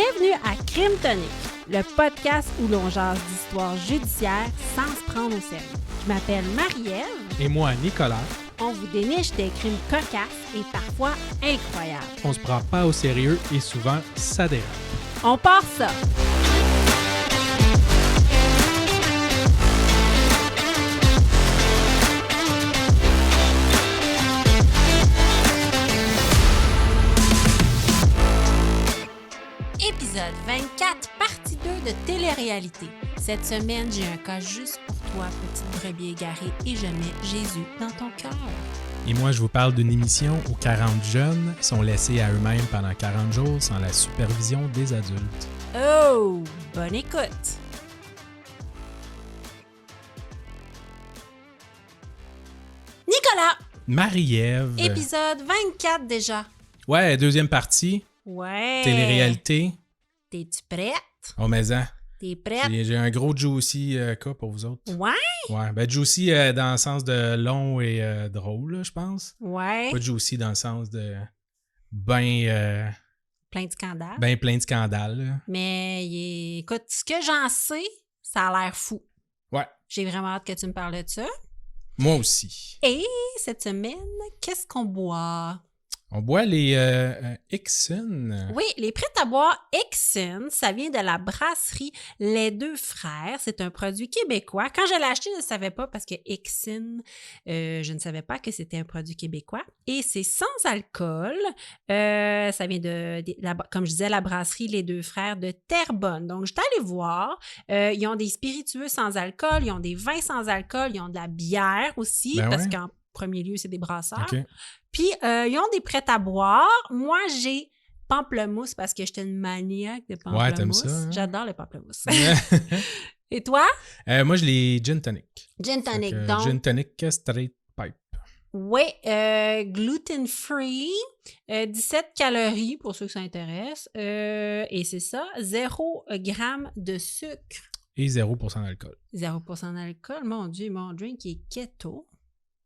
Bienvenue à Crime Tonic, le podcast où l'on jase d'histoires judiciaires sans se prendre au sérieux. Je m'appelle Marie-Ève. Et moi, Nicolas. On vous déniche des crimes cocasses et parfois incroyables. On se prend pas au sérieux et souvent, ça dérape. On part ça! Épisode 24, partie 2 de télé-réalité. Cette semaine, j'ai un cas juste pour toi, petite brebis égarée, et je mets Jésus dans ton cœur. Et moi, je vous parle d'une émission où 40 jeunes sont laissés à eux-mêmes pendant 40 jours sans la supervision des adultes. Oh, bonne écoute! Nicolas! Marie-Ève. Épisode 24 déjà. Ouais, deuxième partie. Ouais. Télé-réalité. T'es-tu prête? Oh, mais hein. T'es prête? J'ai un gros juicy cas pour vous autres. Ouais? Ouais, ben juicy dans le sens de long et drôle, là, je pense. Ouais. Pas juicy dans le sens de ben Plein de scandales. ben plein de scandales. Là. Mais écoute, ce que j'en sais, ça a l'air fou. Ouais, J'ai vraiment hâte que tu me parles de ça. moi aussi. Et cette semaine, qu'est-ce qu'on boit? On boit les Ixon. Oui, les prêts à boire Ixon, ça vient de la brasserie Les Deux Frères. C'est un produit québécois. Quand je l'ai acheté, je ne savais pas parce que Ixon, je ne savais pas que c'était un produit québécois. Et c'est sans alcool. Ça vient comme je disais, la brasserie Les Deux Frères de Terrebonne. Donc, je suis allée voir. Ils ont des spiritueux sans alcool, ils ont des vins sans alcool, ils ont de la bière aussi, Ben parce ouais. qu'en premier lieu, c'est des brasseurs. OK. Puis, ils ont des prêts à boire. Moi, j'ai pamplemousse parce que j'étais une maniaque de pamplemousse. Ouais, t'aimes ça, hein? J'adore le pamplemousse. Et toi? Moi, je l'ai gin tonic. Gin tonic, Fait que, donc. Gin tonic straight pipe. Oui, gluten-free, 17 calories pour ceux que ça intéresse. Et c'est ça, 0 g de sucre. Et 0% d'alcool. 0% d'alcool. Mon Dieu, mon drink il est keto.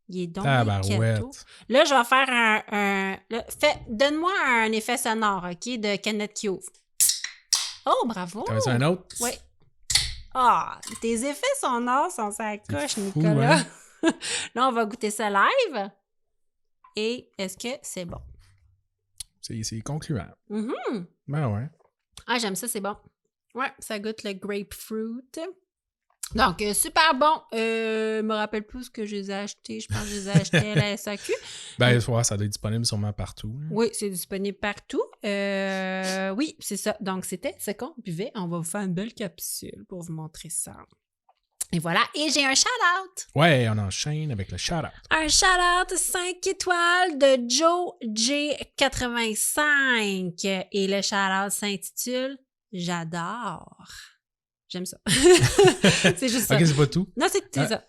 Il est donc Tabarouette. keto. Là, je vais faire donne-moi un effet sonore, OK, de Kenneth Cube. Oh, bravo! T'en veux un autre? Oui. Ah, tes effets sonores sont ça coche, C'est fou, Nicolas. hein? Là, on va goûter ça live. Et est-ce que c'est bon? C'est concluant. Mhm. Ben ouais. Ah, j'aime ça, c'est bon. Ouais, ça goûte le grapefruit. Donc, super bon. Me rappelle plus ce que je les ai achetés. Je pense que je les ai achetés à la SAQ. Ben, ouais, ça doit être disponible sûrement partout. Là. Oui, c'est disponible partout. Oui, c'est ça. Donc, c'était ce qu'on buvait. On va vous faire une belle capsule pour vous montrer ça. Et voilà. Et j'ai un shout-out. Ouais, on enchaîne avec le shout-out. Un shout-out 5 étoiles de Joe J85. Et le shout-out s'intitule « J'adore ». J'aime ça. C'est juste ça. OK, c'est pas tout. Non, c'est ça.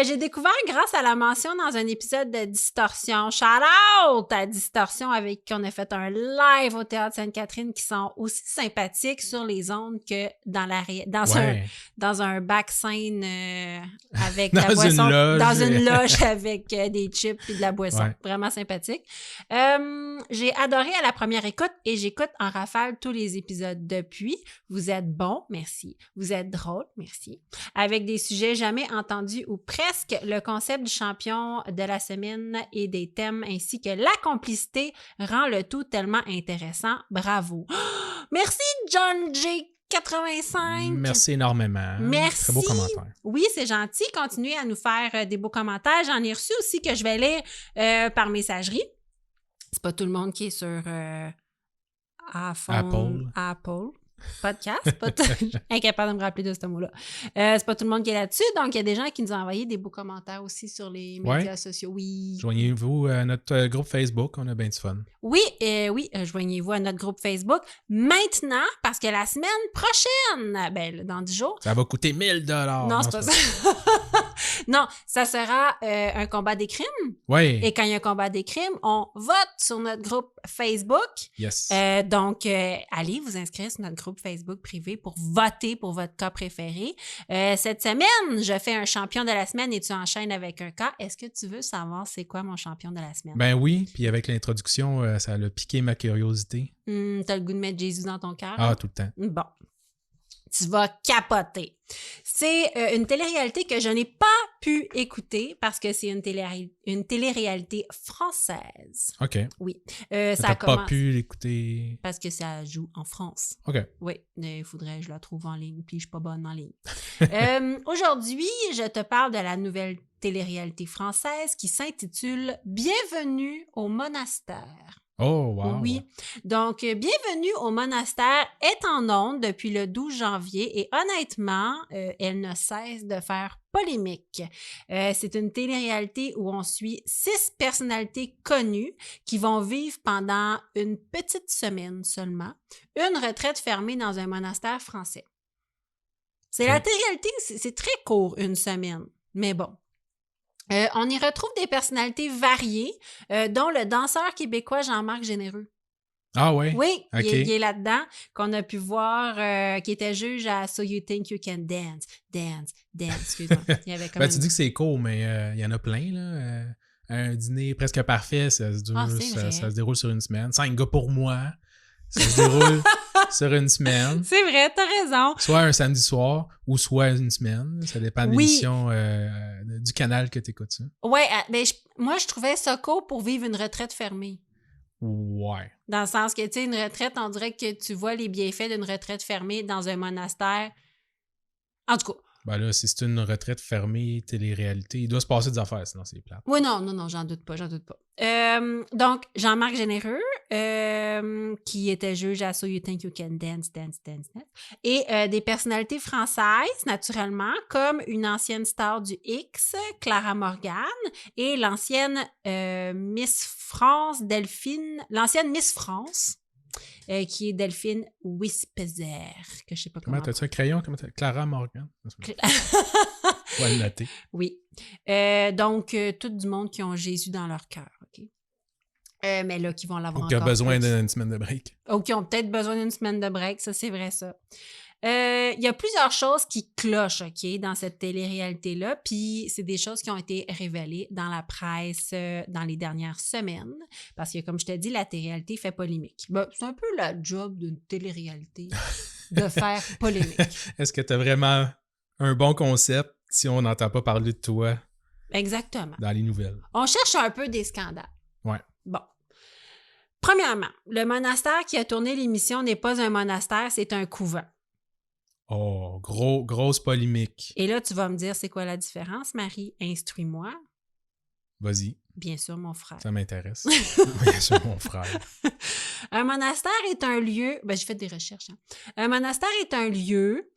J'ai découvert grâce à la mention dans un épisode de Distorsion. Shout out à Distorsion avec qui on a fait un live au Théâtre Sainte-Catherine qui sont aussi sympathiques sur les ondes que dans dans un back scène avec Dans la boisson. une loge. Dans une loge avec des chips et de la boisson. Ouais. Vraiment sympathique. J'ai adoré à la première écoute et j'écoute en rafale tous les épisodes depuis. Vous êtes bons, merci. Vous êtes drôle, merci. Avec des sujets jamais entendus ou presque, le concept du champion de la semaine et des thèmes ainsi que la complicité rend le tout tellement intéressant. Bravo. Merci John J. 85. Merci énormément. Merci. Très beau commentaire. Oui, c'est gentil. Continuez à nous faire des beaux commentaires. J'en ai reçu aussi que je vais lire par messagerie. C'est pas tout le monde qui est sur Apple. Podcast, incapable de me rappeler de ce mot-là. C'est pas tout le monde qui est là-dessus, donc il y a des gens qui nous ont envoyé des beaux commentaires aussi sur les médias sociaux. Oui. Joignez-vous à notre groupe Facebook, on a bien du fun. Oui, joignez-vous à notre groupe Facebook maintenant, parce que la semaine prochaine, dans 10 jours... Ça va coûter 1000 $. Non, c'est pas ça. Non, ça sera un combat des crimes. Oui. Et quand il y a un combat des crimes, on vote sur notre groupe Facebook. Yes. Donc, allez vous inscrire sur notre groupe groupe Facebook privé pour voter pour votre cas préféré. Cette semaine, je fais un champion de la semaine et tu enchaînes avec un cas. Est-ce que tu veux savoir c'est quoi mon champion de la semaine? Ben oui, puis avec l'introduction, ça a piqué ma curiosité. T'as le goût de mettre Jésus dans ton cœur? Ah, tout le temps. Bon. Tu vas capoter. C'est une télé-réalité que je n'ai pas pu écouter parce que c'est une télé-réalité française. OK. Oui. T'as pas pu l'écouter? Parce que ça joue en France. OK. Oui, il faudrait que je la trouve en ligne, puis je suis pas bonne en ligne. Aujourd'hui, je te parle de la nouvelle télé-réalité française qui s'intitule « Bienvenue au monastère ». Oh, wow! Oui. Donc, Bienvenue au monastère est en ondes depuis le 12 janvier et honnêtement, elle ne cesse de faire polémique. C'est une télé-réalité où on suit 6 personnalités connues qui vont vivre pendant une petite semaine seulement une retraite fermée dans un monastère français. C'est la télé-réalité, c'est très court, une semaine, mais bon. On y retrouve des personnalités variées, dont le danseur québécois Jean-Marc Généreux. Ah oui? Oui, okay. il est là-dedans, qu'on a pu voir, qui était juge à So You Think You Can Dance, excuse-moi. Il y avait comme tu dis que c'est court, mais il y en a plein, là. Un dîner presque parfait, ça se déroule sur une semaine. 5 gars pour moi, ça se déroule sur une semaine. C'est vrai, t'as raison. Soit un samedi soir ou soit une semaine. Ça dépend de l'émission du canal que tu écoutes ça. Oui, mais moi, je trouvais ça court pour vivre une retraite fermée. Ouais. Dans le sens que, tu sais, une retraite, on dirait que tu vois les bienfaits d'une retraite fermée dans un monastère. En tout cas. Ben là, si c'est une retraite fermée, télé-réalité, il doit se passer des affaires, sinon c'est plate. Oui, non, j'en doute pas. Donc, Jean-Marc Généreux, qui était juge à So You Think You Can Dance. Et des personnalités françaises, naturellement, comme une ancienne star du X, Clara Morgan, et l'ancienne Miss France, l'ancienne Miss France, qui est Delphine Wispezer, que je sais pas comment. T'as-tu un crayon? Clara Morgan? On va le noter. Oui. Donc, tout du monde qui ont Jésus dans leur cœur, OK? Mais là, qui vont l'avoir encore. Ou qui ont besoin d'une semaine de break. Ou qui ont peut-être besoin d'une semaine de break, ça, c'est vrai, ça. Il y a plusieurs choses qui clochent, OK, dans cette télé-réalité-là, puis c'est des choses qui ont été révélées dans la presse dans les dernières semaines, parce que, comme je t'ai dit, la télé-réalité fait polémique. Ben, c'est un peu la job d'une télé-réalité, de faire polémique. Est-ce que tu as vraiment un bon concept si on n'entend pas parler de toi? Exactement. Dans les nouvelles. On cherche un peu des scandales. Ouais. Bon. Premièrement, le monastère qui a tourné l'émission n'est pas un monastère, c'est un couvent. Oh, grosse polémique. Et là, tu vas me dire, c'est quoi la différence, Marie? Instruis-moi. Vas-y. Bien sûr, mon frère. Ça m'intéresse. Bien sûr, mon frère. Un monastère est un lieu... Ben, j'ai fait des recherches. Hein. Un monastère est un lieu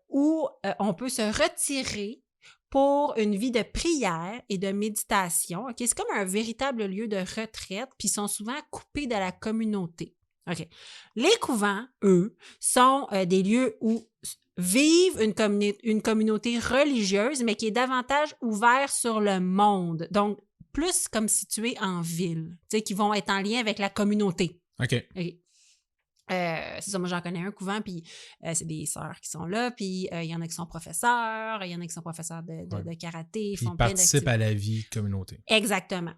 où on peut se retirer pour une vie de prière et de méditation. Okay? C'est comme un véritable lieu de retraite, puis ils sont souvent coupés de la communauté. OK. Les couvents, eux, sont des lieux où vivent une communauté religieuse, mais qui est davantage ouverte sur le monde. Donc, plus comme située en ville, tu sais, qui vont être en lien avec la communauté. OK. C'est ça, moi j'en connais un couvent, puis c'est des sœurs qui sont là, puis il y en a qui sont professeurs, il y en a qui sont professeurs de karaté, ils font plein d'activités. Participent à la vie communauté. Exactement.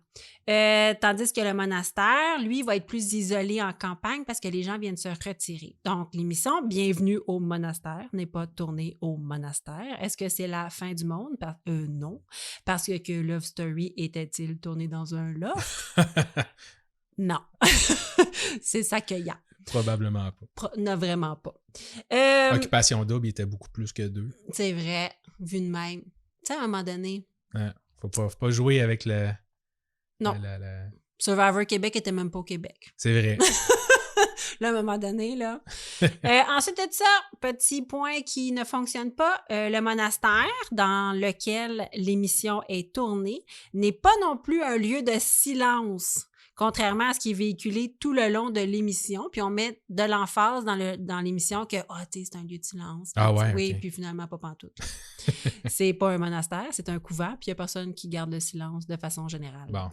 Tandis que le monastère, lui, va être plus isolé en campagne parce que les gens viennent se retirer. Donc, l'émission « Bienvenue au monastère » n'est pas tournée au monastère. Est-ce que c'est la fin du monde? Non. Parce que Love Story était-il tourné dans un loft? Non. C'est ça qu'il y a. Probablement pas. Non, vraiment pas. Occupation double, il était beaucoup plus que 2. C'est vrai, vu de même. Tu sais, à un moment donné... Faut pas jouer avec le... Non. Survivor Québec était même pas au Québec. C'est vrai. Là, à un moment donné, là. Ensuite de ça, petit point qui ne fonctionne pas, le monastère dans lequel l'émission est tournée n'est pas non plus un lieu de silence. Contrairement à ce qui est véhiculé tout le long de l'émission, puis on met de l'emphase dans l'émission que tu sais, c'est un lieu de silence. Ah ouais, oui, okay. Puis finalement, pas pantoute. C'est pas un monastère, c'est un couvent, puis il n'y a personne qui garde le silence de façon générale. Bon.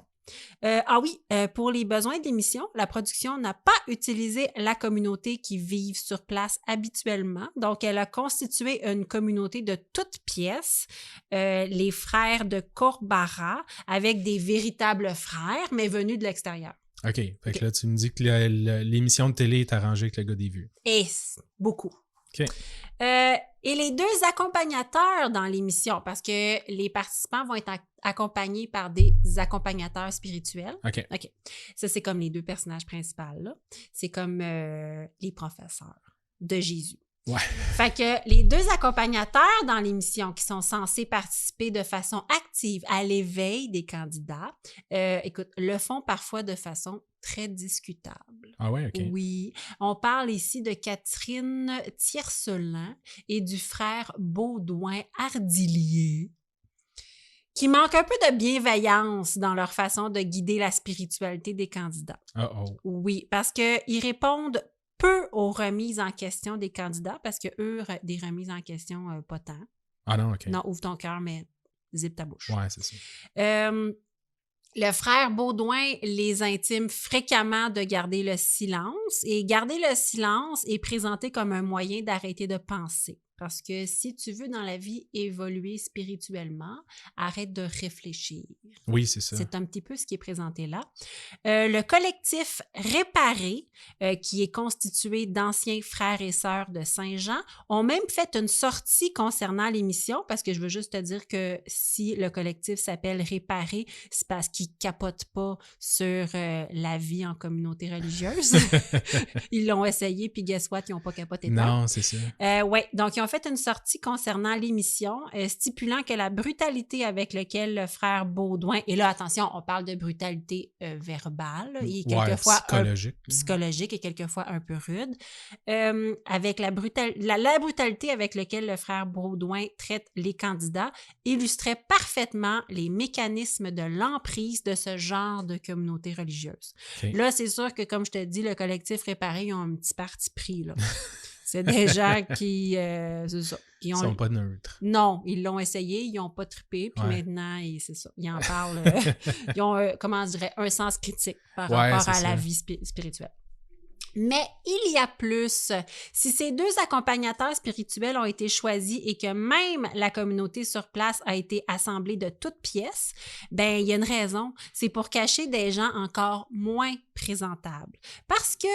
Pour les besoins de l'émission, la production n'a pas utilisé la communauté qui vivent sur place habituellement. Donc, elle a constitué une communauté de toutes pièces, les frères de Corbara, avec des véritables frères, mais venus de l'extérieur. OK. Fait que là, tu me dis que l'émission de télé est arrangée avec le gars des vues. Et beaucoup. OK. Et les deux accompagnateurs dans l'émission, parce que les participants vont être accompagnés par des accompagnateurs spirituels. OK. Ça, c'est comme les deux personnages principaux, là. C'est comme les professeurs de Jésus. Ouais. Fait que les deux accompagnateurs dans l'émission qui sont censés participer de façon active à l'éveil des candidats, le font parfois de façon très discutable. Ah ouais, OK. Oui. On parle ici de Catherine Tiercelin et du frère Baudouin Ardillier, qui manquent un peu de bienveillance dans leur façon de guider la spiritualité des candidats. Oui, parce qu'ils répondent peu aux remises en question des candidats, parce que eux, des remises en question, pas tant. Ah non, OK. Non, ouvre ton cœur, mais zip ta bouche. Ouais, c'est ça. Le frère Baudouin les intime fréquemment de garder le silence, et garder le silence est présenté comme un moyen d'arrêter de penser. Parce que si tu veux dans la vie évoluer spirituellement, arrête de réfléchir. Oui, c'est ça. C'est un petit peu ce qui est présenté là. Le collectif Réparé, qui est constitué d'anciens frères et sœurs de Saint-Jean, ont même fait une sortie concernant l'émission, parce que je veux juste te dire que si le collectif s'appelle Réparé, c'est parce qu'ils ne capotent pas sur la vie en communauté religieuse. Ils l'ont essayé, puis guess what, ils n'ont pas capoté. Non, c'est ça. Oui, donc ils ont fait une sortie concernant l'émission, stipulant que la brutalité avec laquelle le frère Baudouin, et là, attention, on parle de brutalité verbale, et quelquefois psychologique et quelquefois un peu rude, avec la brutalité avec laquelle le frère Baudouin traite les candidats, illustrait parfaitement les mécanismes de l'emprise de ce genre de communauté religieuse. Okay. Là, c'est sûr que, comme je te dis, le collectif Réparé, ils ont un petit parti pris, là. C'est des gens qui... c'est ça. Ils sont pas neutres. Non, ils l'ont essayé, ils n'ont pas trippé, puis maintenant, c'est ça. Ils en parlent. Ils ont, comment je dirais, un sens critique par rapport à la vie spirituelle. Mais il y a plus. Si ces deux accompagnateurs spirituels ont été choisis et que même la communauté sur place a été assemblée de toutes pièces, ben il y a une raison. C'est pour cacher des gens encore moins présentables. Parce que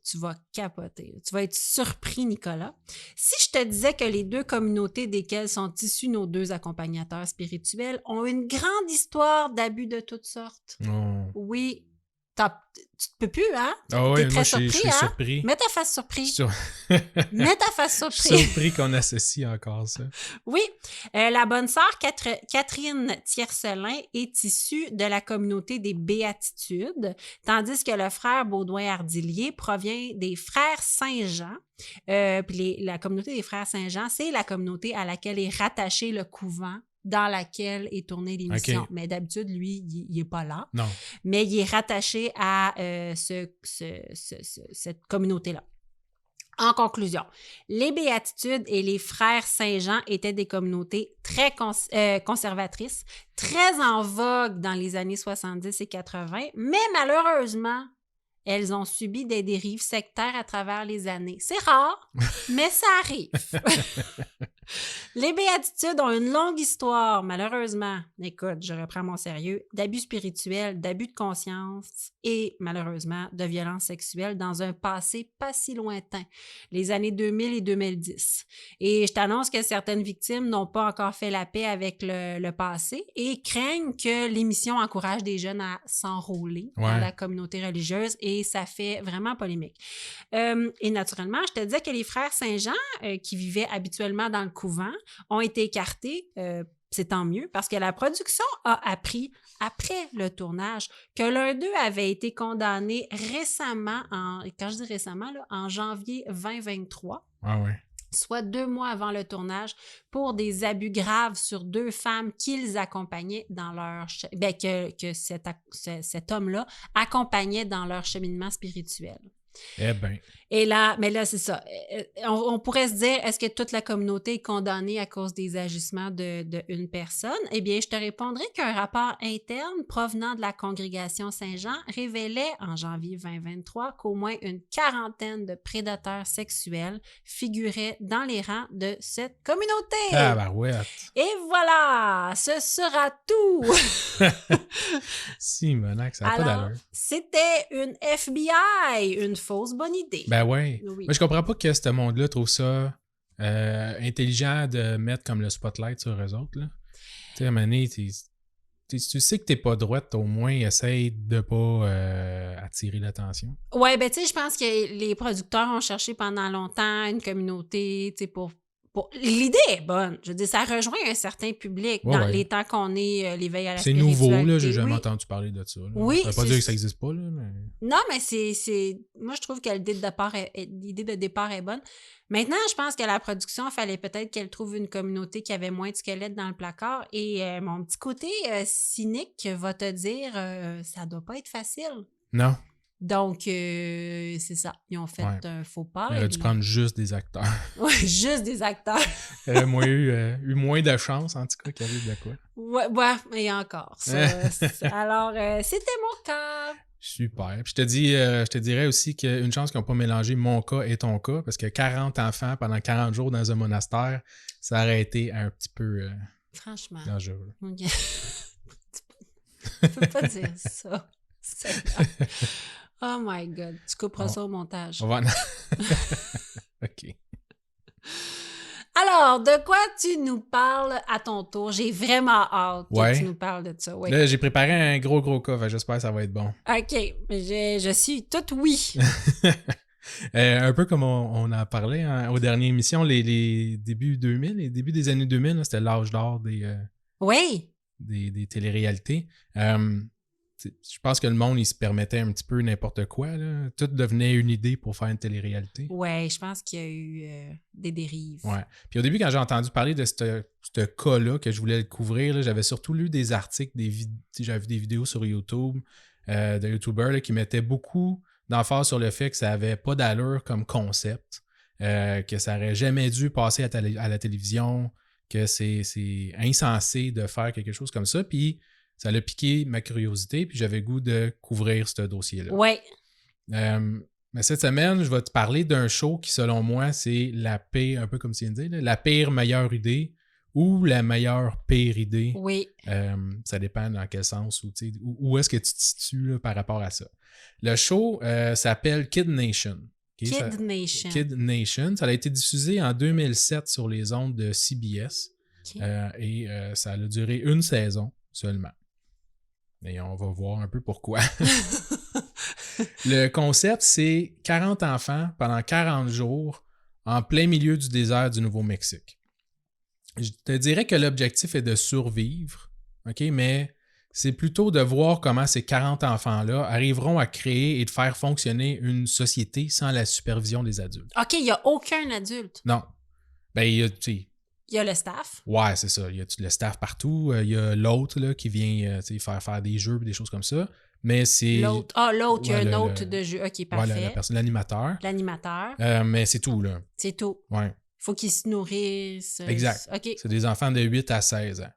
tu vas capoter, tu vas être surpris, Nicolas. Si je te disais que les deux communautés desquelles sont issus nos deux accompagnateurs spirituels ont une grande histoire d'abus de toutes sortes. Oh. Oui. Tu te peux plus, hein? Ah oui, moi, je suis surpris. Mets ta face surpris. Mets ta face surpris. Je suis surpris qu'on associe encore ça. Oui. La bonne sœur Catherine Tiercelin est issue de la communauté des Béatitudes, tandis que le frère Baudouin Ardillier provient des frères Saint-Jean. Puis la communauté des frères Saint-Jean, c'est la communauté à laquelle est rattaché le couvent dans laquelle est tournée l'émission. Okay. Mais d'habitude, lui, il n'est pas là. Non. Mais il est rattaché à cette communauté-là. En conclusion, les Béatitudes et les frères Saint-Jean étaient des communautés très conservatrices, très en vogue dans les années 70 et 80, mais malheureusement, elles ont subi des dérives sectaires à travers les années. C'est rare, mais ça arrive. Les Béatitudes ont une longue histoire, malheureusement, écoute, je reprends mon sérieux, d'abus spirituels, d'abus de conscience et, malheureusement, de violences sexuelles dans un passé pas si lointain, les années 2000 et 2010. Et je t'annonce que certaines victimes n'ont pas encore fait la paix avec le passé et craignent que l'émission encourage des jeunes à s'enrôler dans la communauté religieuse et ça fait vraiment polémique. Et naturellement, je te disais que les frères Saint-Jean, qui vivaient habituellement dans le couvent, ont été écartés, c'est tant mieux, parce que la production a appris, après le tournage, que l'un d'eux avait été condamné récemment, quand je dis récemment, là, en janvier 2023. Ah ouais. Soit 2 mois avant le tournage, pour des abus graves sur 2 femmes qu'ils accompagnaient dans leur... que cet homme-là accompagnait dans leur cheminement spirituel. Eh bien. Et là, mais là, c'est ça. On pourrait se dire, est-ce que toute la communauté est condamnée à cause des agissements d'une personne? Eh bien, je te répondrai qu'un rapport interne provenant de la congrégation Saint-Jean révélait en janvier 2023 qu'au moins une quarantaine de prédateurs sexuels figuraient dans les rangs de cette communauté. Ah, barouette. Et voilà, ce sera tout. Simonac, ça n'a pas d'allure. C'était une FBI, une fausse bonne idée. Ben ouais. Oui. Moi, je comprends pas que ce monde-là trouve ça intelligent de mettre comme le spotlight sur eux autres. Tu sais, à un moment donné, tu sais que t'es pas droite, au moins essaye de pas attirer l'attention. Ouais, ben tu sais, je pense que les producteurs ont cherché pendant longtemps une communauté, tu sais, pour... L'idée est bonne. Je veux dire, ça rejoint un certain public dans les temps qu'on est l'éveil à la spiritualité. C'est nouveau, là. J'ai jamais entendu parler de ça. Là. Oui. Ça veut pas dire que ça n'existe pas, là. Mais... Non, mais c'est... Moi, je trouve que l'idée de départ est bonne. Maintenant, je pense que la production, il fallait peut-être qu'elle trouve une communauté qui avait moins de squelettes dans le placard. Et mon petit côté cynique va te dire, ça doit pas être facile. Non. Donc, c'est ça. Ils ont fait un faux pas. Il aurait dû prendre juste des acteurs. Oui, juste des acteurs. Il aurait eu moins de chance, en tout cas, qu'il arrive de quoi. Ouais, et encore. Ça, alors, c'était mon cas. Super. Puis je te dirais aussi qu'une chance qu'ils n'ont pas mélangé mon cas et ton cas, parce que 40 enfants pendant 40 jours dans un monastère, ça aurait été un petit peu franchement dangereux. Okay. Tu peux pas dire ça. Oh my God. Tu couperas ça au montage. On va... OK. Alors, de quoi tu nous parles à ton tour? J'ai vraiment hâte que tu nous parles de ça. Ouais. Là, j'ai préparé un gros cas. J'espère que ça va être bon. OK. Je suis toute oui. Un peu comme on en parlait aux dernières émissions, les débuts 2000, les débuts des années 2000, là, c'était l'âge d'or des téléréalités. Je pense que le monde, il se permettait un petit peu n'importe quoi. Là. Tout devenait une idée pour faire une télé-réalité. Oui, je pense qu'il y a eu des dérives. Ouais. Puis au début, quand j'ai entendu parler de ce cas-là, que je voulais le couvrir, là, j'avais surtout lu des articles, j'avais vu des vidéos sur YouTube de YouTubers là, qui mettaient beaucoup d'emphase sur le fait que ça n'avait pas d'allure comme concept, que ça n'aurait jamais dû passer à la télévision, que c'est insensé de faire quelque chose comme ça. Puis ça a piqué ma curiosité, puis j'avais le goût de couvrir ce dossier-là. Oui. Mais cette semaine, je vais te parler d'un show qui, selon moi, c'est la pire, un peu comme Cindy, la pire meilleure idée ou la meilleure pire idée. Oui. Ça dépend dans quel sens, où est-ce que tu te situes là, par rapport à ça. Le show s'appelle Kid Nation. Nation. Kid Nation. Ça a été diffusé en 2007 sur les ondes de CBS. Et ça a duré une saison seulement. Et on va voir un peu pourquoi. Le concept, c'est 40 enfants pendant 40 jours en plein milieu du désert du Nouveau-Mexique. Je te dirais que l'objectif est de survivre, OK, mais c'est plutôt de voir comment ces 40 enfants-là arriveront à créer et de faire fonctionner une société sans la supervision des adultes. OK, il n'y a aucun adulte. Non. Ben, il y a le staff. Ouais, c'est ça. Il y a le staff partout. Il y a l'autre là, qui vient faire des jeux et des choses comme ça. Mais c'est... L'autre. Ah, l'autre, il y a un autre de jeu. OK, parfait. Ouais, l'animateur. L'animateur. Mais c'est tout, là. C'est tout. Ouais. Faut qu'ils se nourrissent. Exact. OK. C'est des enfants de 8 à 16 ans.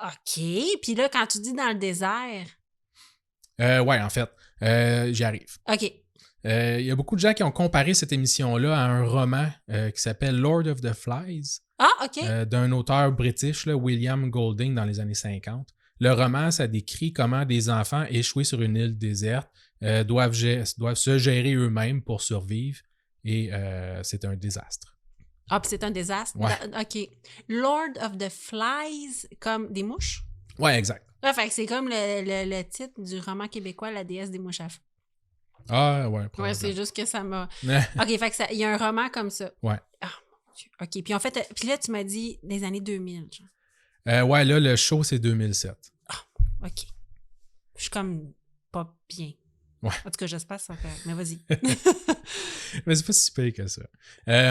OK. Puis là, quand tu dis dans le désert... Ouais, en fait. J'y arrive. OK. Il y a beaucoup de gens qui ont comparé cette émission-là à un roman qui s'appelle Lord of the Flies. Ah, OK. D'un auteur british, là, William Golding, dans les années 50. Le roman, ça décrit comment des enfants échoués sur une île déserte doivent se gérer eux-mêmes pour survivre. Et c'est un désastre. Ah, puis c'est un désastre? Ouais. OK. Lord of the Flies, comme des mouches? Ouais, exact. Ouais, fait que c'est comme le titre du roman québécois, La déesse des mouches à feu. Ah, ouais. Ouais, c'est juste que ça m'a... OK, fait que il y a un roman comme ça. Ouais. Ah, mon Dieu. OK, puis en fait, puis là, tu m'as dit des années 2000, genre. Ouais, là, le show, c'est 2007. Ah, OK. Je suis comme pas bien. Ouais. En tout cas, j'espère que ça fait... Mais vas-y. Mais c'est pas si pire que ça.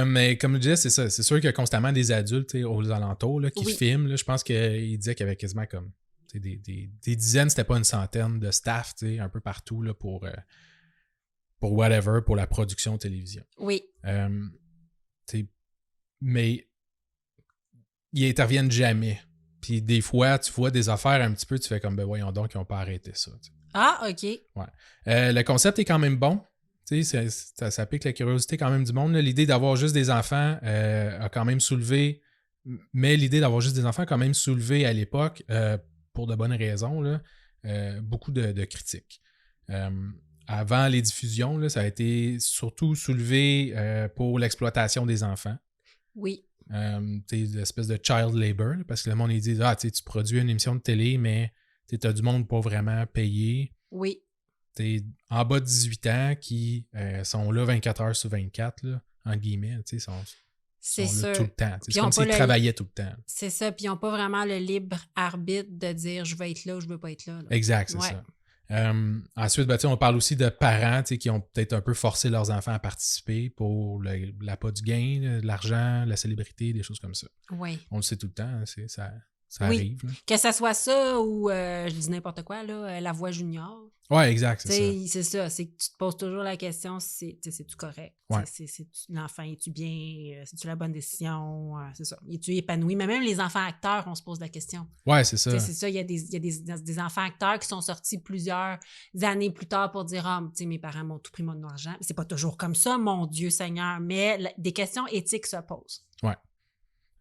Mais comme je disais, c'est ça. C'est sûr qu'il y a constamment des adultes aux alentours là, qui filment. Là. Je pense qu'il disait qu'il y avait quasiment comme des dizaines, c'était pas une centaine de staff un peu partout là, pour pour whatever, pour la production de télévision. Oui. Mais ils interviennent jamais. Puis des fois, tu vois des affaires un petit peu, tu fais comme, ben voyons donc, ils n'ont pas arrêté ça. T'sais. Ah, OK. Ouais. Le concept est quand même bon. Ça pique la curiosité quand même du monde. Là. L'idée d'avoir juste des enfants a quand même soulevé, mais l'idée d'avoir juste des enfants a quand même soulevé à l'époque, pour de bonnes raisons, là, beaucoup de critiques. Avant les diffusions, là, ça a été surtout soulevé pour l'exploitation des enfants. Oui. L'espèce de child labor, là, parce que le monde, il dit, tu produis une émission de télé, mais tu as du monde pas vraiment payé. Oui. En bas de 18 ans qui sont là 24 heures sur 24, là, en guillemets, sont là tout le temps. C'est comme s'ils travaillaient tout le temps. C'est ça, puis ils n'ont pas vraiment le libre arbitre de dire je veux être là ou je veux pas être là. Exact, c'est ça. Ensuite, on parle aussi de parents qui ont peut-être un peu forcé leurs enfants à participer pour l'appât du gain, l'argent, la célébrité, des choses comme ça. Oui. On le sait tout le temps, hein, ça arrive. Là. Que ça soit ça ou, je dis n'importe quoi, là, La Voix junior. Oui, exact, c'est ça. C'est ça, c'est que tu te poses toujours la question, c'est-tu correct? Ouais. L'enfant, es-tu bien? C'est-tu la bonne décision? C'est ça. Es-tu épanoui? Mais même les enfants acteurs, on se pose la question. Oui, c'est ça. C'est ça, il y a des enfants acteurs qui sont sortis plusieurs années plus tard pour dire « Ah, mes parents m'ont tout pris mon argent. » C'est pas toujours comme ça, mon Dieu Seigneur, mais des questions éthiques se posent. Oui.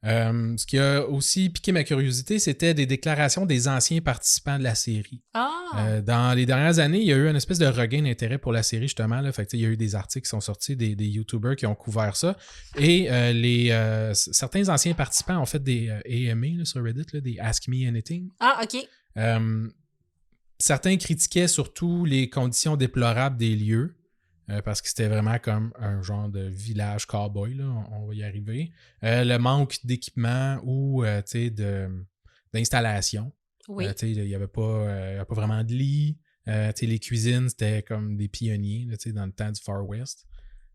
Ce qui a aussi piqué ma curiosité, c'était des déclarations des anciens participants de la série. Ah! Dans les dernières années, il y a eu une espèce de regain d'intérêt pour la série, justement. Là. Fait que, il y a eu des articles qui sont sortis, des YouTubers qui ont couvert ça. Et certains anciens participants ont fait des AMA là, sur Reddit, là, des Ask Me Anything. Ah, OK. Certains critiquaient surtout les conditions déplorables des lieux. Parce que c'était vraiment comme un genre de village cowboy, là, on va y arriver. Le manque d'équipement ou d'installation. Oui. Il n'y avait pas vraiment de lit. Les cuisines, c'était comme des pionniers là, dans le temps du Far West.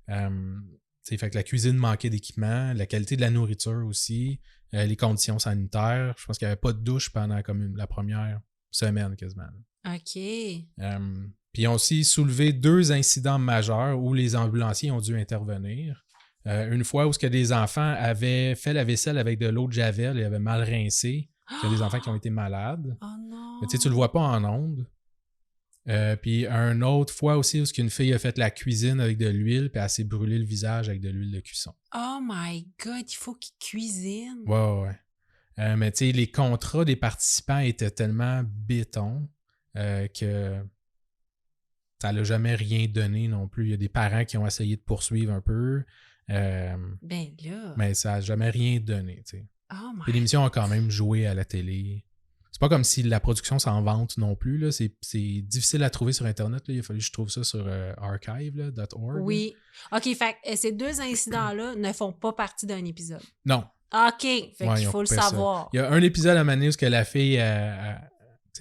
Fait que la cuisine manquait d'équipement, la qualité de la nourriture aussi, les conditions sanitaires. Je pense qu'il n'y avait pas de douche pendant comme la première semaine quasiment. OK. Puis ils ont aussi soulevé 2 incidents majeurs où les ambulanciers ont dû intervenir. Une fois où des enfants avaient fait la vaisselle avec de l'eau de Javel et avaient mal rincé. Il y a des enfants qui ont été malades. Oh non! Mais tu le vois pas en ondes. Puis une autre fois aussi où une fille a fait la cuisine avec de l'huile puis elle s'est brûlé le visage avec de l'huile de cuisson. Oh my God! Il faut qu'ils cuisinent! Ouais. Mais tu sais, les contrats des participants étaient tellement béton que... ça n'a jamais rien donné non plus. Il y a des parents qui ont essayé de poursuivre un peu. Ben là... Mais ça n'a jamais rien donné. Oh my... Puis l'émission a quand même joué à la télé. C'est pas comme si la production s'en vante non plus. Là. C'est difficile à trouver sur Internet. Là. Il a fallu que je trouve ça sur archive.org. Oui. OK, fait ces 2 incidents-là ne font pas partie d'un épisode. Non. OK, fait qu'il faut le savoir. Ça. Il y a un épisode à Mané où la fille...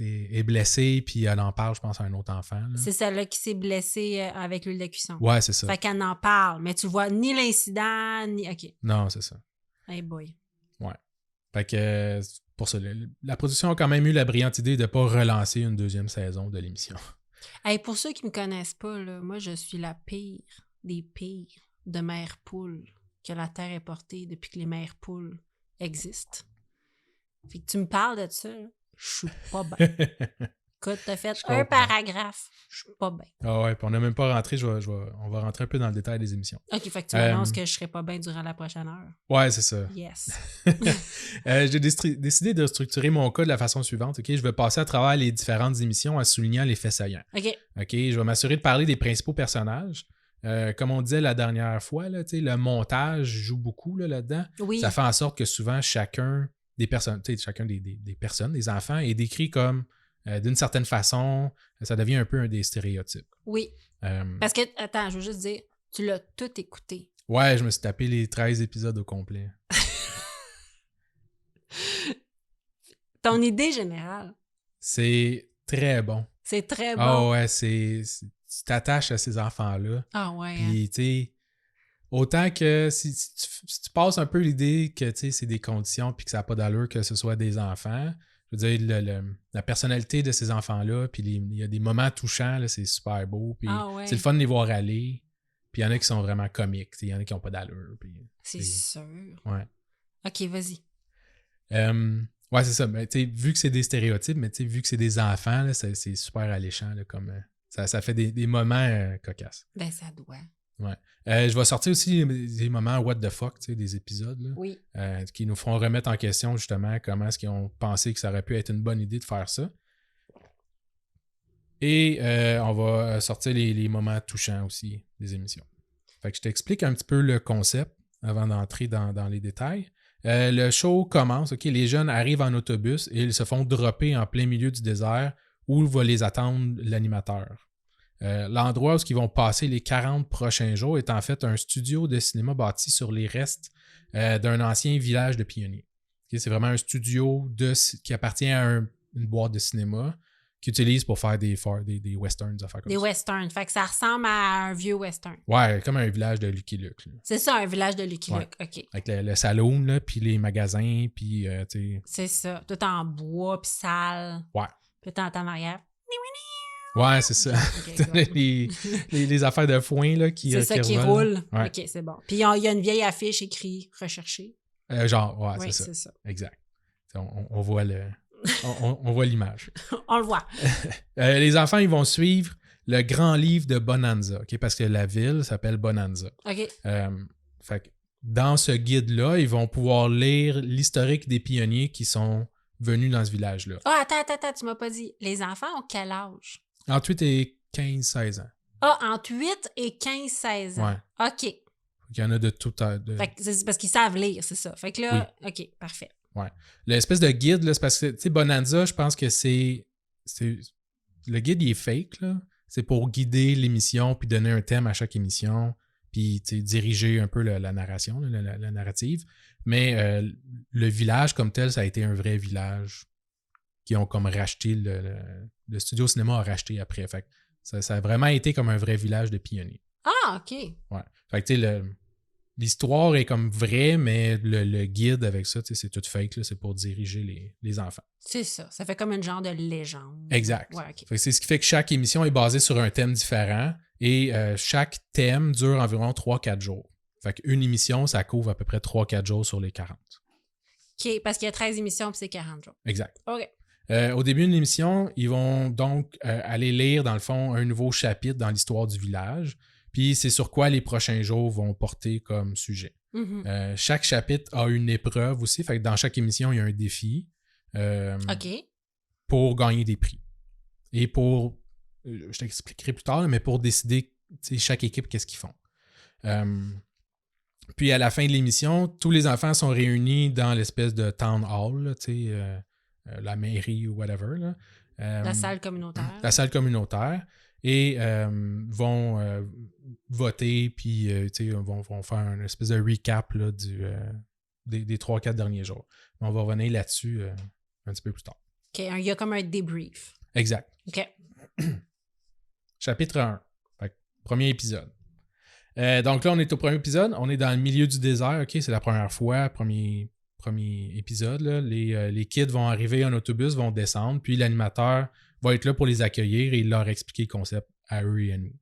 est blessée, puis elle en parle, je pense, à un autre enfant. Là. C'est celle-là qui s'est blessée avec l'huile de cuisson. Ouais, c'est ça. Fait qu'elle en parle, mais tu vois ni l'incident, ni... OK. Non, c'est ça. Hey boy. Ouais. Fait que, pour ça, la production a quand même eu la brillante idée de ne pas relancer une 2e saison de l'émission. Hey, pour ceux qui me connaissent pas, là, moi, je suis la pire des pires de mère poule que la Terre ait portée depuis que les mères poules existent. Fait que tu me parles de ça, là. Je suis pas bien. Écoute, t'as fait un paragraphe. Je suis pas bien. Ah ouais, puis on n'a même pas rentré. On va rentrer un peu dans le détail des émissions. OK, fait que tu m'annonces que je serai pas bien durant la prochaine heure. Ouais, c'est ça. Yes. J'ai décidé de structurer mon cas de la façon suivante. OK, je vais passer à travers les différentes émissions en soulignant les faits saillants. OK. Je vais m'assurer de parler des principaux personnages. Comme on disait la dernière fois, là, le montage joue beaucoup là-dedans. Oui. Ça fait en sorte que souvent, chacun des personnes, des enfants, est décrit comme d'une certaine façon, ça devient un peu des stéréotypes. Oui. Parce que, attends, je veux juste dire, tu l'as tout écouté. Ouais, je me suis tapé les 13 épisodes au complet. Ton idée générale. C'est très bon. C'est très bon. Ah ouais, tu t'attaches à ces enfants-là. Ah ouais. Puis, tu sais, autant que si tu passes un peu l'idée que, tu sais, c'est des conditions puis que ça n'a pas d'allure que ce soit des enfants, je je veux dire, la personnalité de ces enfants-là, puis il y a des moments touchants, là, c'est super beau. Puis ouais. c'est le fun de les voir aller. Puis il y en a qui sont vraiment comiques. Il y en a qui n'ont pas d'allure. Puis, c'est sûr. Ouais. OK, vas-y. Ouais, c'est ça. Mais, vu que c'est des stéréotypes, mais vu que c'est des enfants, là, c'est super alléchant. Là, comme, ça fait des moments cocasses. Ben, ça doit. Ouais. Je vais sortir aussi des moments what the fuck, des épisodes là, oui. Qui nous feront remettre en question justement comment est-ce qu'ils ont pensé que ça aurait pu être une bonne idée de faire ça. Et on va sortir les moments touchants aussi des émissions. Fait que je t'explique un petit peu le concept avant d'entrer dans les détails. Le show commence, OK, les jeunes arrivent en autobus et ils se font dropper en plein milieu du désert où va les attendre l'animateur. L'endroit où ils vont passer les 40 prochains jours est en fait un studio de cinéma bâti sur les restes d'un ancien village de pionniers. Okay, c'est vraiment un studio qui appartient à une boîte de cinéma qu'ils utilisent pour faire des westerns, des affaires comme ça. Des westerns. Fait que ça ressemble à un vieux western. Ouais, comme un village de Lucky Luke. Là. C'est ça, un village de Lucky Luke. OK. Avec le saloon, là, puis les magasins, puis c'est ça. Tout en bois, puis sale. Ouais. Puis t'entends en arrière. Ouais, c'est ça. Okay, les affaires de foin là, qui c'est ça qui roule. Ouais. OK, c'est bon. Puis il y a une vieille affiche écrite « Recherché ». Genre, ouais, oui, c'est ça. Exact. On voit on voit l'image. On le voit. Les enfants, ils vont suivre le grand livre de Bonanza, okay, parce que la ville s'appelle Bonanza. OK. Fait que dans ce guide-là, ils vont pouvoir lire l'historique des pionniers qui sont venus dans ce village-là. Ah, attends, tu m'as pas dit. Les enfants ont quel âge? Entre 8 et 15-16 ans. Ah, entre 8 et 15-16 ans. Ouais. OK. Il y en a de tout âge. Fait que c'est parce qu'ils savent lire, c'est ça. Fait que là, oui. OK, parfait. Ouais. L'espèce de guide, là, c'est parce que, tu sais, Bonanza, je pense que c'est... Le guide, il est fake, là. C'est pour guider l'émission, puis donner un thème à chaque émission, puis, tu sais, diriger un peu la narration, la narrative. Mais le village, comme tel, ça a été un vrai village qui ont comme racheté, le studio cinéma a racheté après. Fait que ça a vraiment été comme un vrai village de pionniers. Ah, OK. Ouais. Fait que, tu sais, l'histoire est comme vraie, mais le guide avec ça, c'est tout fake, là, c'est pour diriger les enfants. C'est ça. Ça fait comme une genre de légende. Exact. Ouais, okay. Fait que c'est ce qui fait que chaque émission est basée sur un thème différent et chaque thème dure environ 3-4 jours. Fait qu'une émission, ça couvre à peu près 3-4 jours sur les 40. OK, parce qu'il y a 13 émissions puis c'est 40 jours. Exact. OK. Au début d'une émission, ils vont donc aller lire, dans le fond, un nouveau chapitre dans l'histoire du village. Puis c'est sur quoi les prochains jours vont porter comme sujet. Mm-hmm. Chaque chapitre a une épreuve aussi. Fait que dans chaque émission, il y a un défi. OK. Pour gagner des prix. Et pour, je t'expliquerai plus tard, mais pour décider chaque équipe qu'est-ce qu'ils font. Puis à la fin de l'émission, tous les enfants sont réunis dans l'espèce de town hall, là, la mairie ou whatever. Là. La salle communautaire. La salle communautaire. Et vont voter, puis vont faire une espèce de recap là, des 3-4 derniers jours. On va revenir là-dessus un petit peu plus tard. OK, il y a comme un débrief. Exact. OK. Chapitre 1. Premier épisode. Donc là, on est au premier épisode. On est dans le milieu du désert. OK, c'est la première fois, premier épisode. Là. Les kids vont arriver en autobus, vont descendre, puis l'animateur va être là pour les accueillir et leur expliquer le concept à eux et à nous.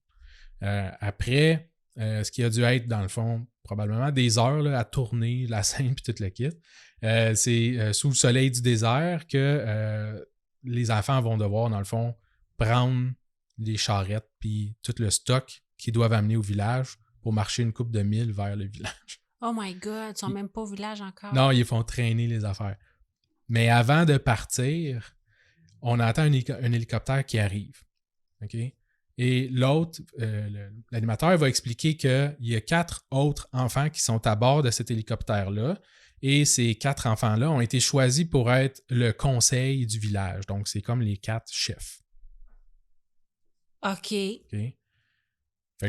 Après, ce qui a dû être, dans le fond, probablement des heures là, à tourner la scène puis toute le kit, c'est sous le soleil du désert que les enfants vont devoir, dans le fond, prendre les charrettes puis tout le stock qu'ils doivent amener au village pour marcher une couple de milles vers le village. Oh my God, ils sont même pas au village encore. Non, ils font traîner les affaires. Mais avant de partir, on entend un hélicoptère qui arrive. OK? Et l'autre, l'animateur va expliquer qu'il y a 4 autres enfants qui sont à bord de cet hélicoptère-là. Et ces 4 enfants-là ont été choisis pour être le conseil du village. Donc, c'est comme les 4 chefs. OK. Fait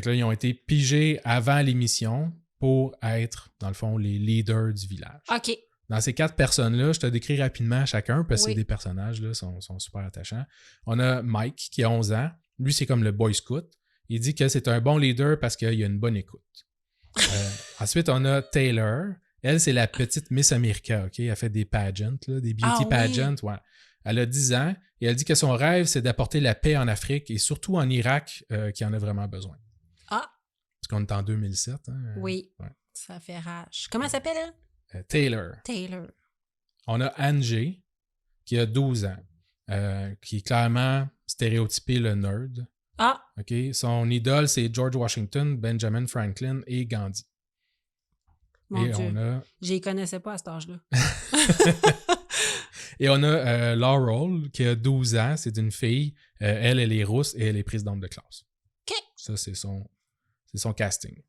que là, ils ont été pigés avant l'émission pour être, dans le fond, les leaders du village. OK. Dans ces 4 personnes-là, je te décris rapidement chacun parce que c'est des personnages, là, sont super attachants. On a Mike, qui a 11 ans. Lui, c'est comme le Boy Scout. Il dit que c'est un bon leader parce qu'il a une bonne écoute. Ensuite, on a Taylor. Elle, c'est la petite Miss America, OK? Elle fait des pageants, là, des beauty pageants. Ouais. Elle a 10 ans et elle dit que son rêve, c'est d'apporter la paix en Afrique et surtout en Irak, qui en a vraiment besoin. Ah! Parce qu'on est en 2007. Hein? Oui, Ouais. ça fait rage. Comment elle s'appelle, elle? Taylor. Taylor. On a Angie, qui a 12 ans, qui est clairement stéréotypé le nerd. Ah! OK? Son idole, c'est George Washington, Benjamin Franklin et Gandhi. Mon et Dieu. on a... Je les connaissais pas à cet âge-là. Et on a Laurel, qui a 12 ans. C'est une fille. Elle est rousse et elle est présidente de classe. OK. Ça, c'est son casting.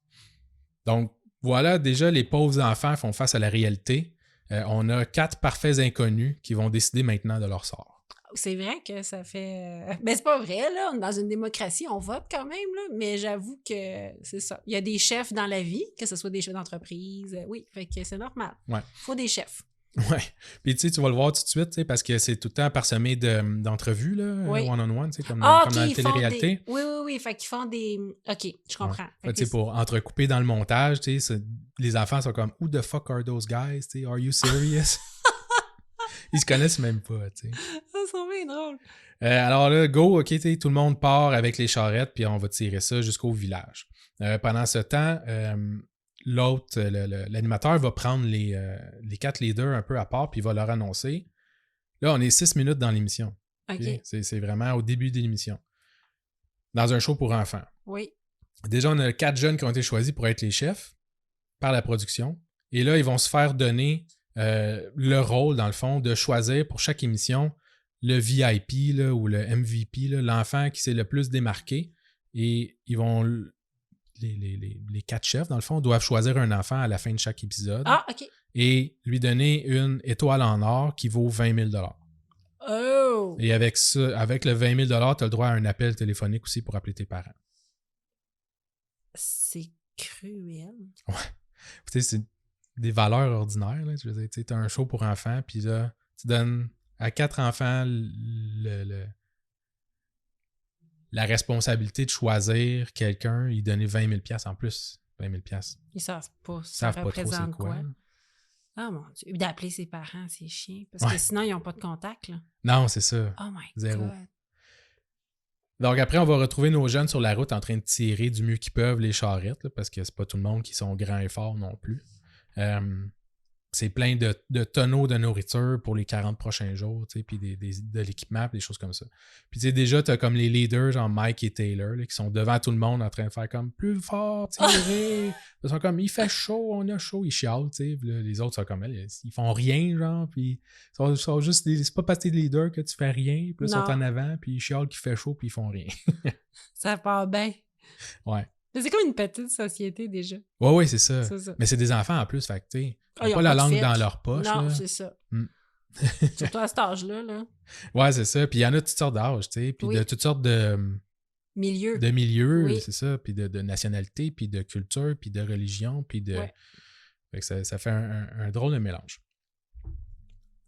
Donc, voilà, déjà, les pauvres enfants font face à la réalité. On a 4 parfaits inconnus qui vont décider maintenant de leur sort. C'est vrai que ça fait... Ben, c'est pas vrai, là. On est dans une démocratie, on vote quand même, là. Mais j'avoue que c'est ça. Il y a des chefs dans la vie, que ce soit des chefs d'entreprise. Oui, fait que c'est normal. Ouais. Faut des chefs. Ouais. Puis tu vas le voir tout de suite, parce que c'est tout le temps parsemé d'entrevues, là, Oui. one-on-one, comme OK, dans la ils font télé-réalité. Oui. Fait qu'ils font des... OK, je comprends. Ouais. Fait, pour entrecouper dans le montage, les enfants sont comme « Who the fuck are those guys? Are you serious? » Ils se connaissent même pas, tu sais. Ça serait bien drôle. Alors là, go, OK, tout le monde part avec les charrettes, puis on va tirer ça jusqu'au village. Pendant ce temps, l'autre, l'animateur va prendre les 4 leaders un peu à part, puis il va leur annoncer. Là, on est 6 minutes dans l'émission. OK. Okay? C'est vraiment au début de l'émission. Dans un show pour enfants. Oui. Déjà, on a 4 jeunes qui ont été choisis pour être les chefs par la production. Et là, ils vont se faire donner le rôle, dans le fond, de choisir pour chaque émission le VIP là, ou le MVP, là, l'enfant qui s'est le plus démarqué. Et ils vont... Les 4 chefs, dans le fond, doivent choisir un enfant à la fin de chaque épisode. Ah, OK. Et lui donner une étoile en or qui vaut 20 000 $. Oh! Et avec ça, avec le 20 000 $, tu as le droit à un appel téléphonique aussi pour appeler tes parents. C'est cruel. Ouais. Tu sais, c'est des valeurs ordinaires. Là. Tu as un show pour enfants, puis là, tu donnes à 4 enfants la responsabilité de choisir quelqu'un, il donner 20 000 $ en plus. 20 000 $. Ils savent pas. Ils savent pas trop représente c'est quoi. Ah mon Dieu. D'appeler ses parents, c'est chiant. Parce que sinon, ils n'ont pas de contact. Là. Non, c'est ça. Oh my Zéro. God. Donc après, on va retrouver nos jeunes sur la route en train de tirer du mieux qu'ils peuvent les charrettes, là, parce que c'est pas tout le monde qui sont grands et forts non plus. C'est plein de tonneaux de nourriture pour les 40 prochains jours, puis de l'équipement, des choses comme ça. Puis tu sais, déjà, t'as comme les leaders, genre Mike et Taylor, là, qui sont devant tout le monde en train de faire comme plus fort, tirer. Ils sont comme, il fait chaud, on a chaud, ils chialent, tu sais. Les autres sont comme, ils font rien, genre, puis ils sont juste, c'est pas parce que t'es leader que tu fais rien, puis là, ils sont en avant, puis ils chialent qu'il fait chaud, puis ils font rien. Ça part bien. Ouais. Mais c'est comme une petite société déjà. Ouais, c'est ça. C'est ça. Mais c'est des enfants en plus, fait que tu sais, ils ils n'ont ont pas la pas de langue filtre. dans leur poche. Non, là. c'est ça. Surtout à cet âge-là. Là. Ouais, c'est ça. Puis il y en a toutes sortes d'âges, tu sais, puis de toutes sortes de milieux, Oui. c'est ça, puis de nationalité, puis de culture, puis de religion, puis de... Ouais. Fait que ça fait un drôle de mélange.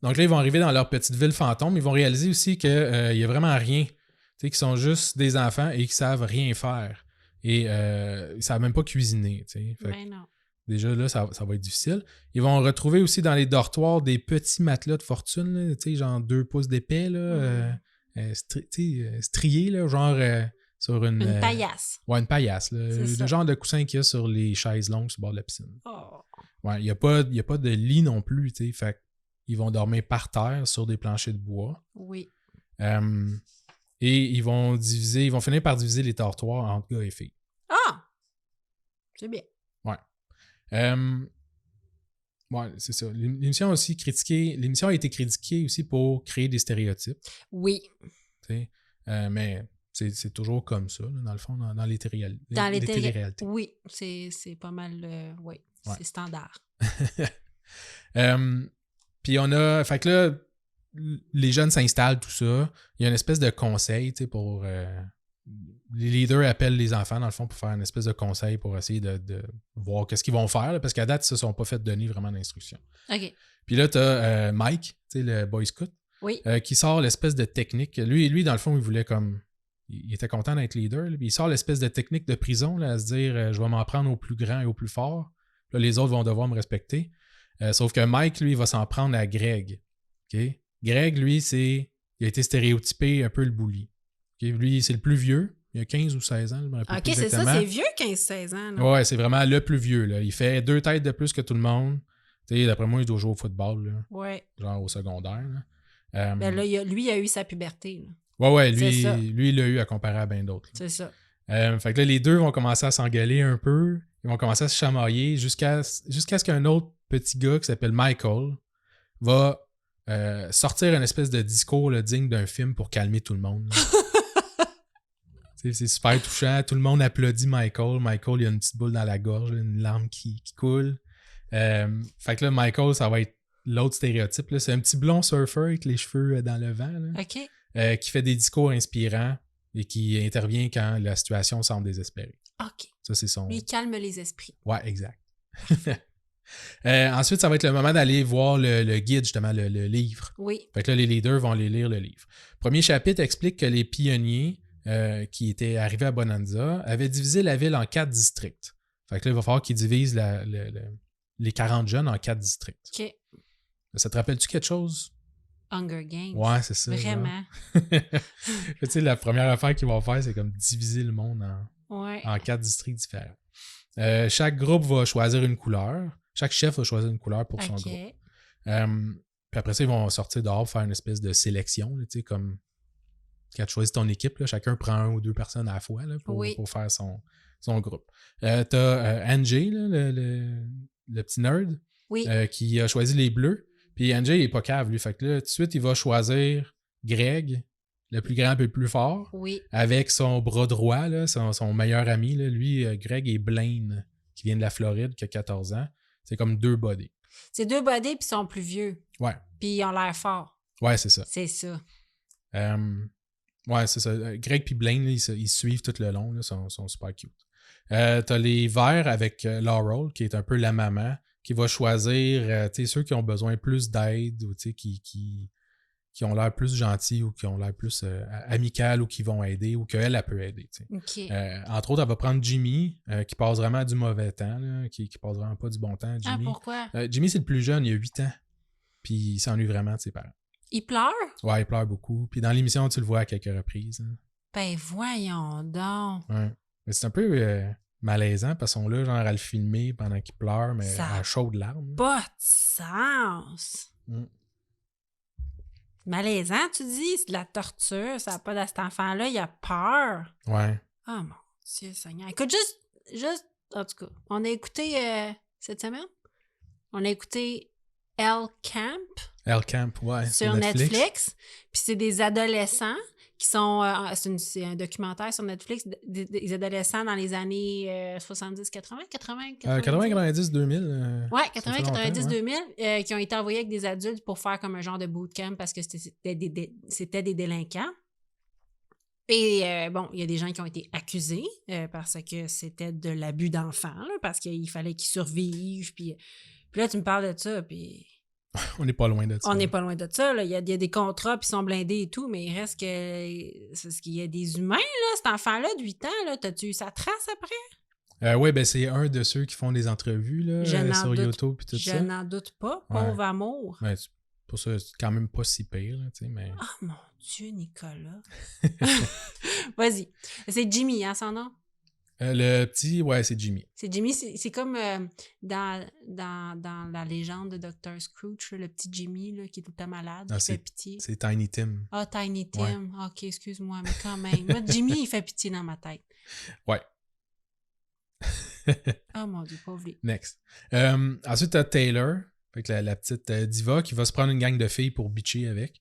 Donc là, ils vont arriver dans leur petite ville fantôme, ils vont réaliser aussi qu'il n'y a vraiment rien, tu sais, qu'ils sont juste des enfants et qu'ils savent rien faire. Et ils ne savent même pas cuisiner, tu sais. Fait Ben non. déjà, là, ça va être difficile. Ils vont retrouver aussi dans les dortoirs des petits matelas de fortune, là, tu sais, genre 2 pouces d'épais, là, striés, là, genre sur une... Une paillasse. Ouais, une paillasse, là. C'est Le ça. genre de coussin qu'il y a sur les chaises longues sur le bord de la piscine. Oh. Ouais, il n'y a pas de lit non plus, tu sais. Fait qu'ils vont dormir par terre sur des planchers de bois. Oui. Et ils vont finir par diviser les dortoirs entre gars et filles. Ah! C'est bien. Ouais, c'est ça. L'émission a été critiquée aussi pour créer des stéréotypes. Oui. Mais c'est toujours comme ça, là, dans le fond, dans les téléréalités. Dans les téléréalités. Oui, c'est pas mal. Oui, Ouais. c'est standard. Puis on a. Fait que là, les jeunes s'installent, tout ça. Il y a une espèce de conseil, tu sais, pour. Les leaders appellent les enfants, dans le fond, pour faire une espèce de conseil pour essayer de voir qu'est-ce qu'ils vont faire, là, parce qu'à date, ils ne se sont pas fait donner vraiment d'instructions. OK. Puis là, tu as Mike, tu sais, le Boy Scout, Oui. qui sort l'espèce de technique. Lui, dans le fond, il voulait comme... Il était content d'être leader. Là, puis il sort l'espèce de technique de prison, là, à se dire je vais m'en prendre aux plus grands et aux plus forts. Là, les autres vont devoir me respecter. Sauf que Mike, lui, il va s'en prendre à Greg. OK? Greg, lui, c'est il a été stéréotypé un peu le bully. Okay, lui, c'est le plus vieux. Il a 15 ou 16 ans, je me rappelle OK, plus c'est exactement. ça, c'est vieux 15-16 ans. Là. Ouais, c'est vraiment le plus vieux. Là. Il fait 2 têtes de plus que tout le monde. Tu sais, d'après moi, il doit jouer au football, là, Ouais. genre au secondaire. Là. Ben là, lui, il a eu sa puberté. Là. Ouais, C'est ça. lui, il l'a eu à comparer à bien d'autres. C'est ça. Fait que là, les deux vont commencer à s'engueuler un peu. Ils vont commencer à se chamailler jusqu'à ce qu'un autre petit gars qui s'appelle Michael va sortir une espèce de discours là, digne d'un film pour calmer tout le monde. C'est super touchant. Tout le monde applaudit Michael. Michael, il a une petite boule dans la gorge, une larme qui coule. Fait que là, Michael, ça va être l'autre stéréotype. Là. C'est un petit blond surfer avec les cheveux dans le vent. Là, OK. qui fait des discours inspirants et qui intervient quand la situation semble désespérée. OK. Ça, c'est son... Lui, il calme les esprits. Ouais, exact. Ensuite, ça va être le moment d'aller voir le guide, justement, le livre. Oui. Fait que là, les leaders vont aller lire le livre. Premier chapitre explique que les pionniers qui étaient arrivés à Bonanza avaient divisé la ville en 4 districts. Fait que là, il va falloir qu'ils divisent les 40 jeunes en 4 districts. OK. Ça te rappelle-tu quelque chose? Hunger Games. Ouais, c'est ça. Vraiment. Tu sais, la première affaire qu'ils vont faire, c'est comme diviser le monde en 4 districts différents. Chaque groupe va choisir une couleur. Chaque chef va choisir une couleur pour son groupe. Puis après ça, ils vont sortir dehors faire une espèce de sélection, tu sais, comme quand tu choisis ton équipe, là, chacun prend 1 ou 2 personnes à la fois là, pour faire son groupe. T'as Angie, là, le petit nerd, qui a choisi les bleus. Puis Angie, il est pas cave, lui. Fait que là, tout de suite, il va choisir Greg, le plus grand et le plus fort, avec son bras droit, là, son meilleur ami. Là. Lui, Greg et Blaine, qui vient de la Floride, qui a 14 ans. C'est comme 2 buddies. C'est 2 buddies, puis ils sont plus vieux. Ouais. Puis ils ont l'air forts. Ouais, c'est ça. C'est ça. Ouais, c'est ça. Greg et Blaine, là, ils suivent tout le long. Ils sont super cute. T'as les verts avec Laurel, qui est un peu la maman, qui va choisir ceux qui ont besoin plus d'aide ou qui ont l'air plus gentils ou qui ont l'air plus amical ou qui vont aider ou qu'elle peut aider. Okay. Entre autres, elle va prendre Jimmy, qui passe vraiment du mauvais temps, là, qui passe vraiment pas du bon temps. Jimmy. Pourquoi? Jimmy, c'est le plus jeune, il a 8 ans. Puis il s'ennuie vraiment de ses parents. Il pleure? Ouais, il pleure beaucoup. Puis dans l'émission, tu le vois à quelques reprises. Hein. Ben voyons donc. Ouais. Mais c'est un peu malaisant parce qu'ils sont là, genre, à le filmer pendant qu'il pleure, mais à chaudes larmes. Pas de sens. Malaisant, tu dis? C'est de la torture. Ça n'a pas de cet enfant-là. Il a peur. Ouais. Oh mon Dieu Seigneur. Écoute, juste, en tout cas, on a écouté cette semaine, on a écouté Elle Camp. Ouais. Sur Netflix. Puis c'est des adolescents qui sont... c'est un documentaire sur Netflix, des adolescents dans les années 70, 80, 90, 2000. Ouais, 80, 90, 2000, qui ont été envoyés avec des adultes pour faire comme un genre de bootcamp parce que c'était des délinquants. Et bon, il y a des gens qui ont été accusés parce que c'était de l'abus d'enfants, là, parce qu'il fallait qu'ils survivent. Puis là, tu me parles de ça, puis... On n'est pas loin de ça. On n'est pas loin de ça. Là. Il y a des contrats, puis ils sont blindés et tout, mais il reste que... C'est ce qu'il y a des humains, là, cet enfant-là de 8 ans, là. T'as-tu eu sa trace après? Oui, ben c'est un de ceux qui font des entrevues là, sur YouTube et tout ça. Je n'en doute pas. Pauvre amour. Ouais, pour ça, c'est quand même pas si pire, là, tu sais, mais... Oh mon Dieu, Nicolas. Vas-y. C'est Jimmy, hein, son nom? Le petit, ouais, c'est Jimmy. C'est Jimmy, c'est comme dans la légende de Dr. Scrooge, le petit Jimmy là, qui est tout le temps malade, qui fait pitié. C'est Tiny Tim. Ah, Tiny Tim. Ouais. OK, excuse-moi, mais quand même. Moi, Jimmy, il fait pitié dans ma tête. Ouais. Oh mon Dieu, pauvre lui. Next. Ensuite, t'as Taylor, fait que la petite diva qui va se prendre une gang de filles pour bitcher avec.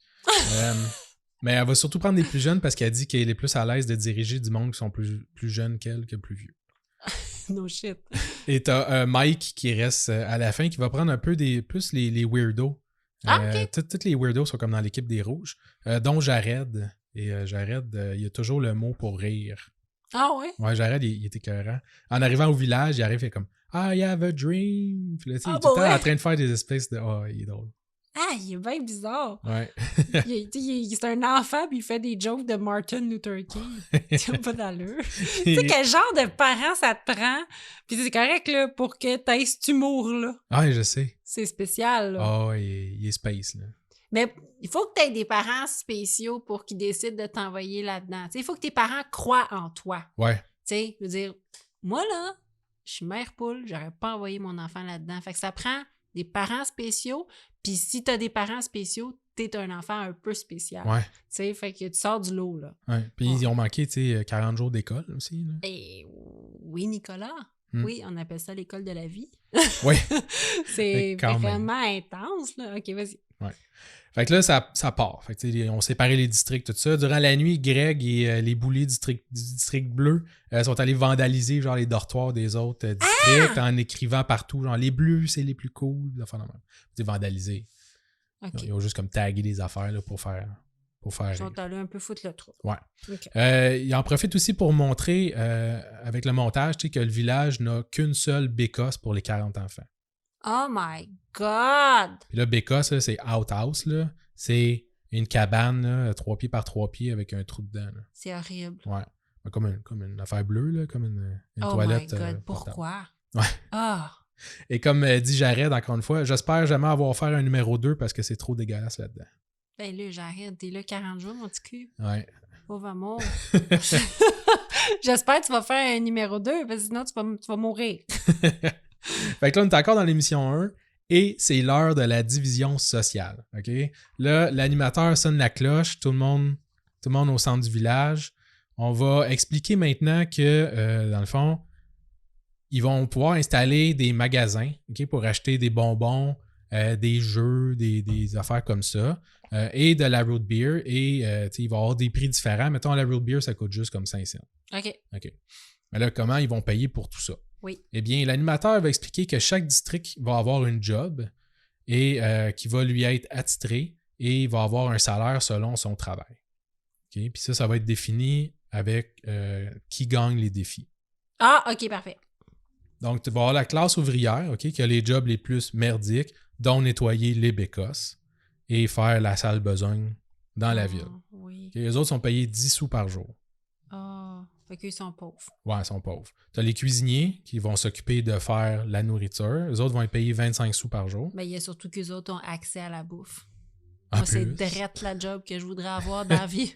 Mais elle va surtout prendre des plus jeunes parce qu'elle dit qu'elle est plus à l'aise de diriger du monde qui sont plus jeunes qu'elle que plus vieux. No shit. Et t'as Mike qui reste à la fin, qui va prendre un peu plus les weirdos. OK. Tous les weirdos sont comme dans l'équipe des Rouges, dont Jared. Et Jared, il y a toujours le mot pour rire. Ah ouais? Ouais, Jared, il était écœurant. En arrivant au village, il arrive et comme « I have a dream ». Puis là, il est tout le temps en train de faire des espèces de « Ah, il est drôle ». Ah, il est bien bizarre. Ouais. C'est un enfant, puis il fait des jokes de Martin Luther King. Il pas d'allure. Tu sais, quel genre de parents ça te prend? Puis c'est correct, là, pour que t'aies cet humour-là. Ah, je sais. C'est spécial, là. Ah, il est space, là. Mais il faut que tu aies des parents spéciaux pour qu'ils décident de t'envoyer là-dedans. Tu sais, il faut que tes parents croient en toi. Ouais. Tu sais, je veux dire, moi, là, je suis mère poule, j'aurais pas envoyé mon enfant là-dedans. Fait que ça prend des parents spéciaux, puis si t'as des parents spéciaux, t'es un enfant un peu spécial. Ouais. Tu sais, fait que tu sors du lot, là. Ouais. Puis Ouais. ils ont manqué, tu sais, 40 jours d'école aussi. Là. Et oui, Nicolas. Oui, on appelle ça l'école de la vie. Oui. C'est Quand même. vraiment intense, là. OK, vas-y. Ouais. Fait que là, ça part. Fait que, tu sais, on séparait les districts, tout ça. Durant la nuit, Greg et les bullies du district bleu sont allés vandaliser genre les dortoirs des autres districts en écrivant partout, genre les bleus, c'est les plus cool. Enfin, non, vandaliser. OK. Ils ont juste comme tagué des affaires là, pour faire. Ils sont allés un peu foutre le trou. Ouais. OK. Ils en profitent aussi pour montrer, avec le montage, tu sais, que le village n'a qu'une seule bécosse pour les 40 enfants. Oh my God! Puis là, bécosse, là, c'est outhouse, là. C'est une cabane, là, 3 pieds par 3 pieds avec un trou dedans. Là. C'est horrible. Ouais. Comme une affaire bleue, là, comme une oh toilette. My God, pourquoi? Ouais. Ah! Et comme dit Jared, encore une fois, j'espère jamais avoir faire un numéro 2 parce que c'est trop dégueulasse là-dedans. Ben là, j'arrête. T'es là 40 jours, mon petit cul. Ouais. Pauvre amour. J'espère que tu vas faire un numéro 2, parce que sinon, tu vas mourir. Fait que là, on est encore dans l'émission 1 et c'est l'heure de la division sociale. OK? Là, l'animateur sonne la cloche, tout le monde au centre du village. On va expliquer maintenant que, dans le fond, ils vont pouvoir installer des magasins, OK, pour acheter des bonbons, des jeux, des affaires comme ça, et de la root beer. Et il va y avoir des prix différents. Mettons, la root beer, ça coûte juste comme 5 cents. OK. Mais là, comment ils vont payer pour tout ça? Oui. Eh bien, l'animateur va expliquer que chaque district va avoir une job et qui va lui être attitré et il va avoir un salaire selon son travail. Okay? Puis ça va être défini avec qui gagne les défis. Ah, OK, parfait. Donc, tu vas avoir la classe ouvrière, OK, qui a les jobs les plus merdiques, dont nettoyer les bécosses et faire la sale besogne dans la ville. Oui. Okay? Les autres sont payés 10 sous par jour. Ah, fait qu'ils sont pauvres. Ouais, ils sont pauvres. Tu as les cuisiniers qui vont s'occuper de faire la nourriture. Les autres vont être payés 25 sous par jour. Mais il y a surtout qu'eux autres ont accès à la bouffe. En Moi, c'est plus. direct la job que je voudrais avoir dans la vie.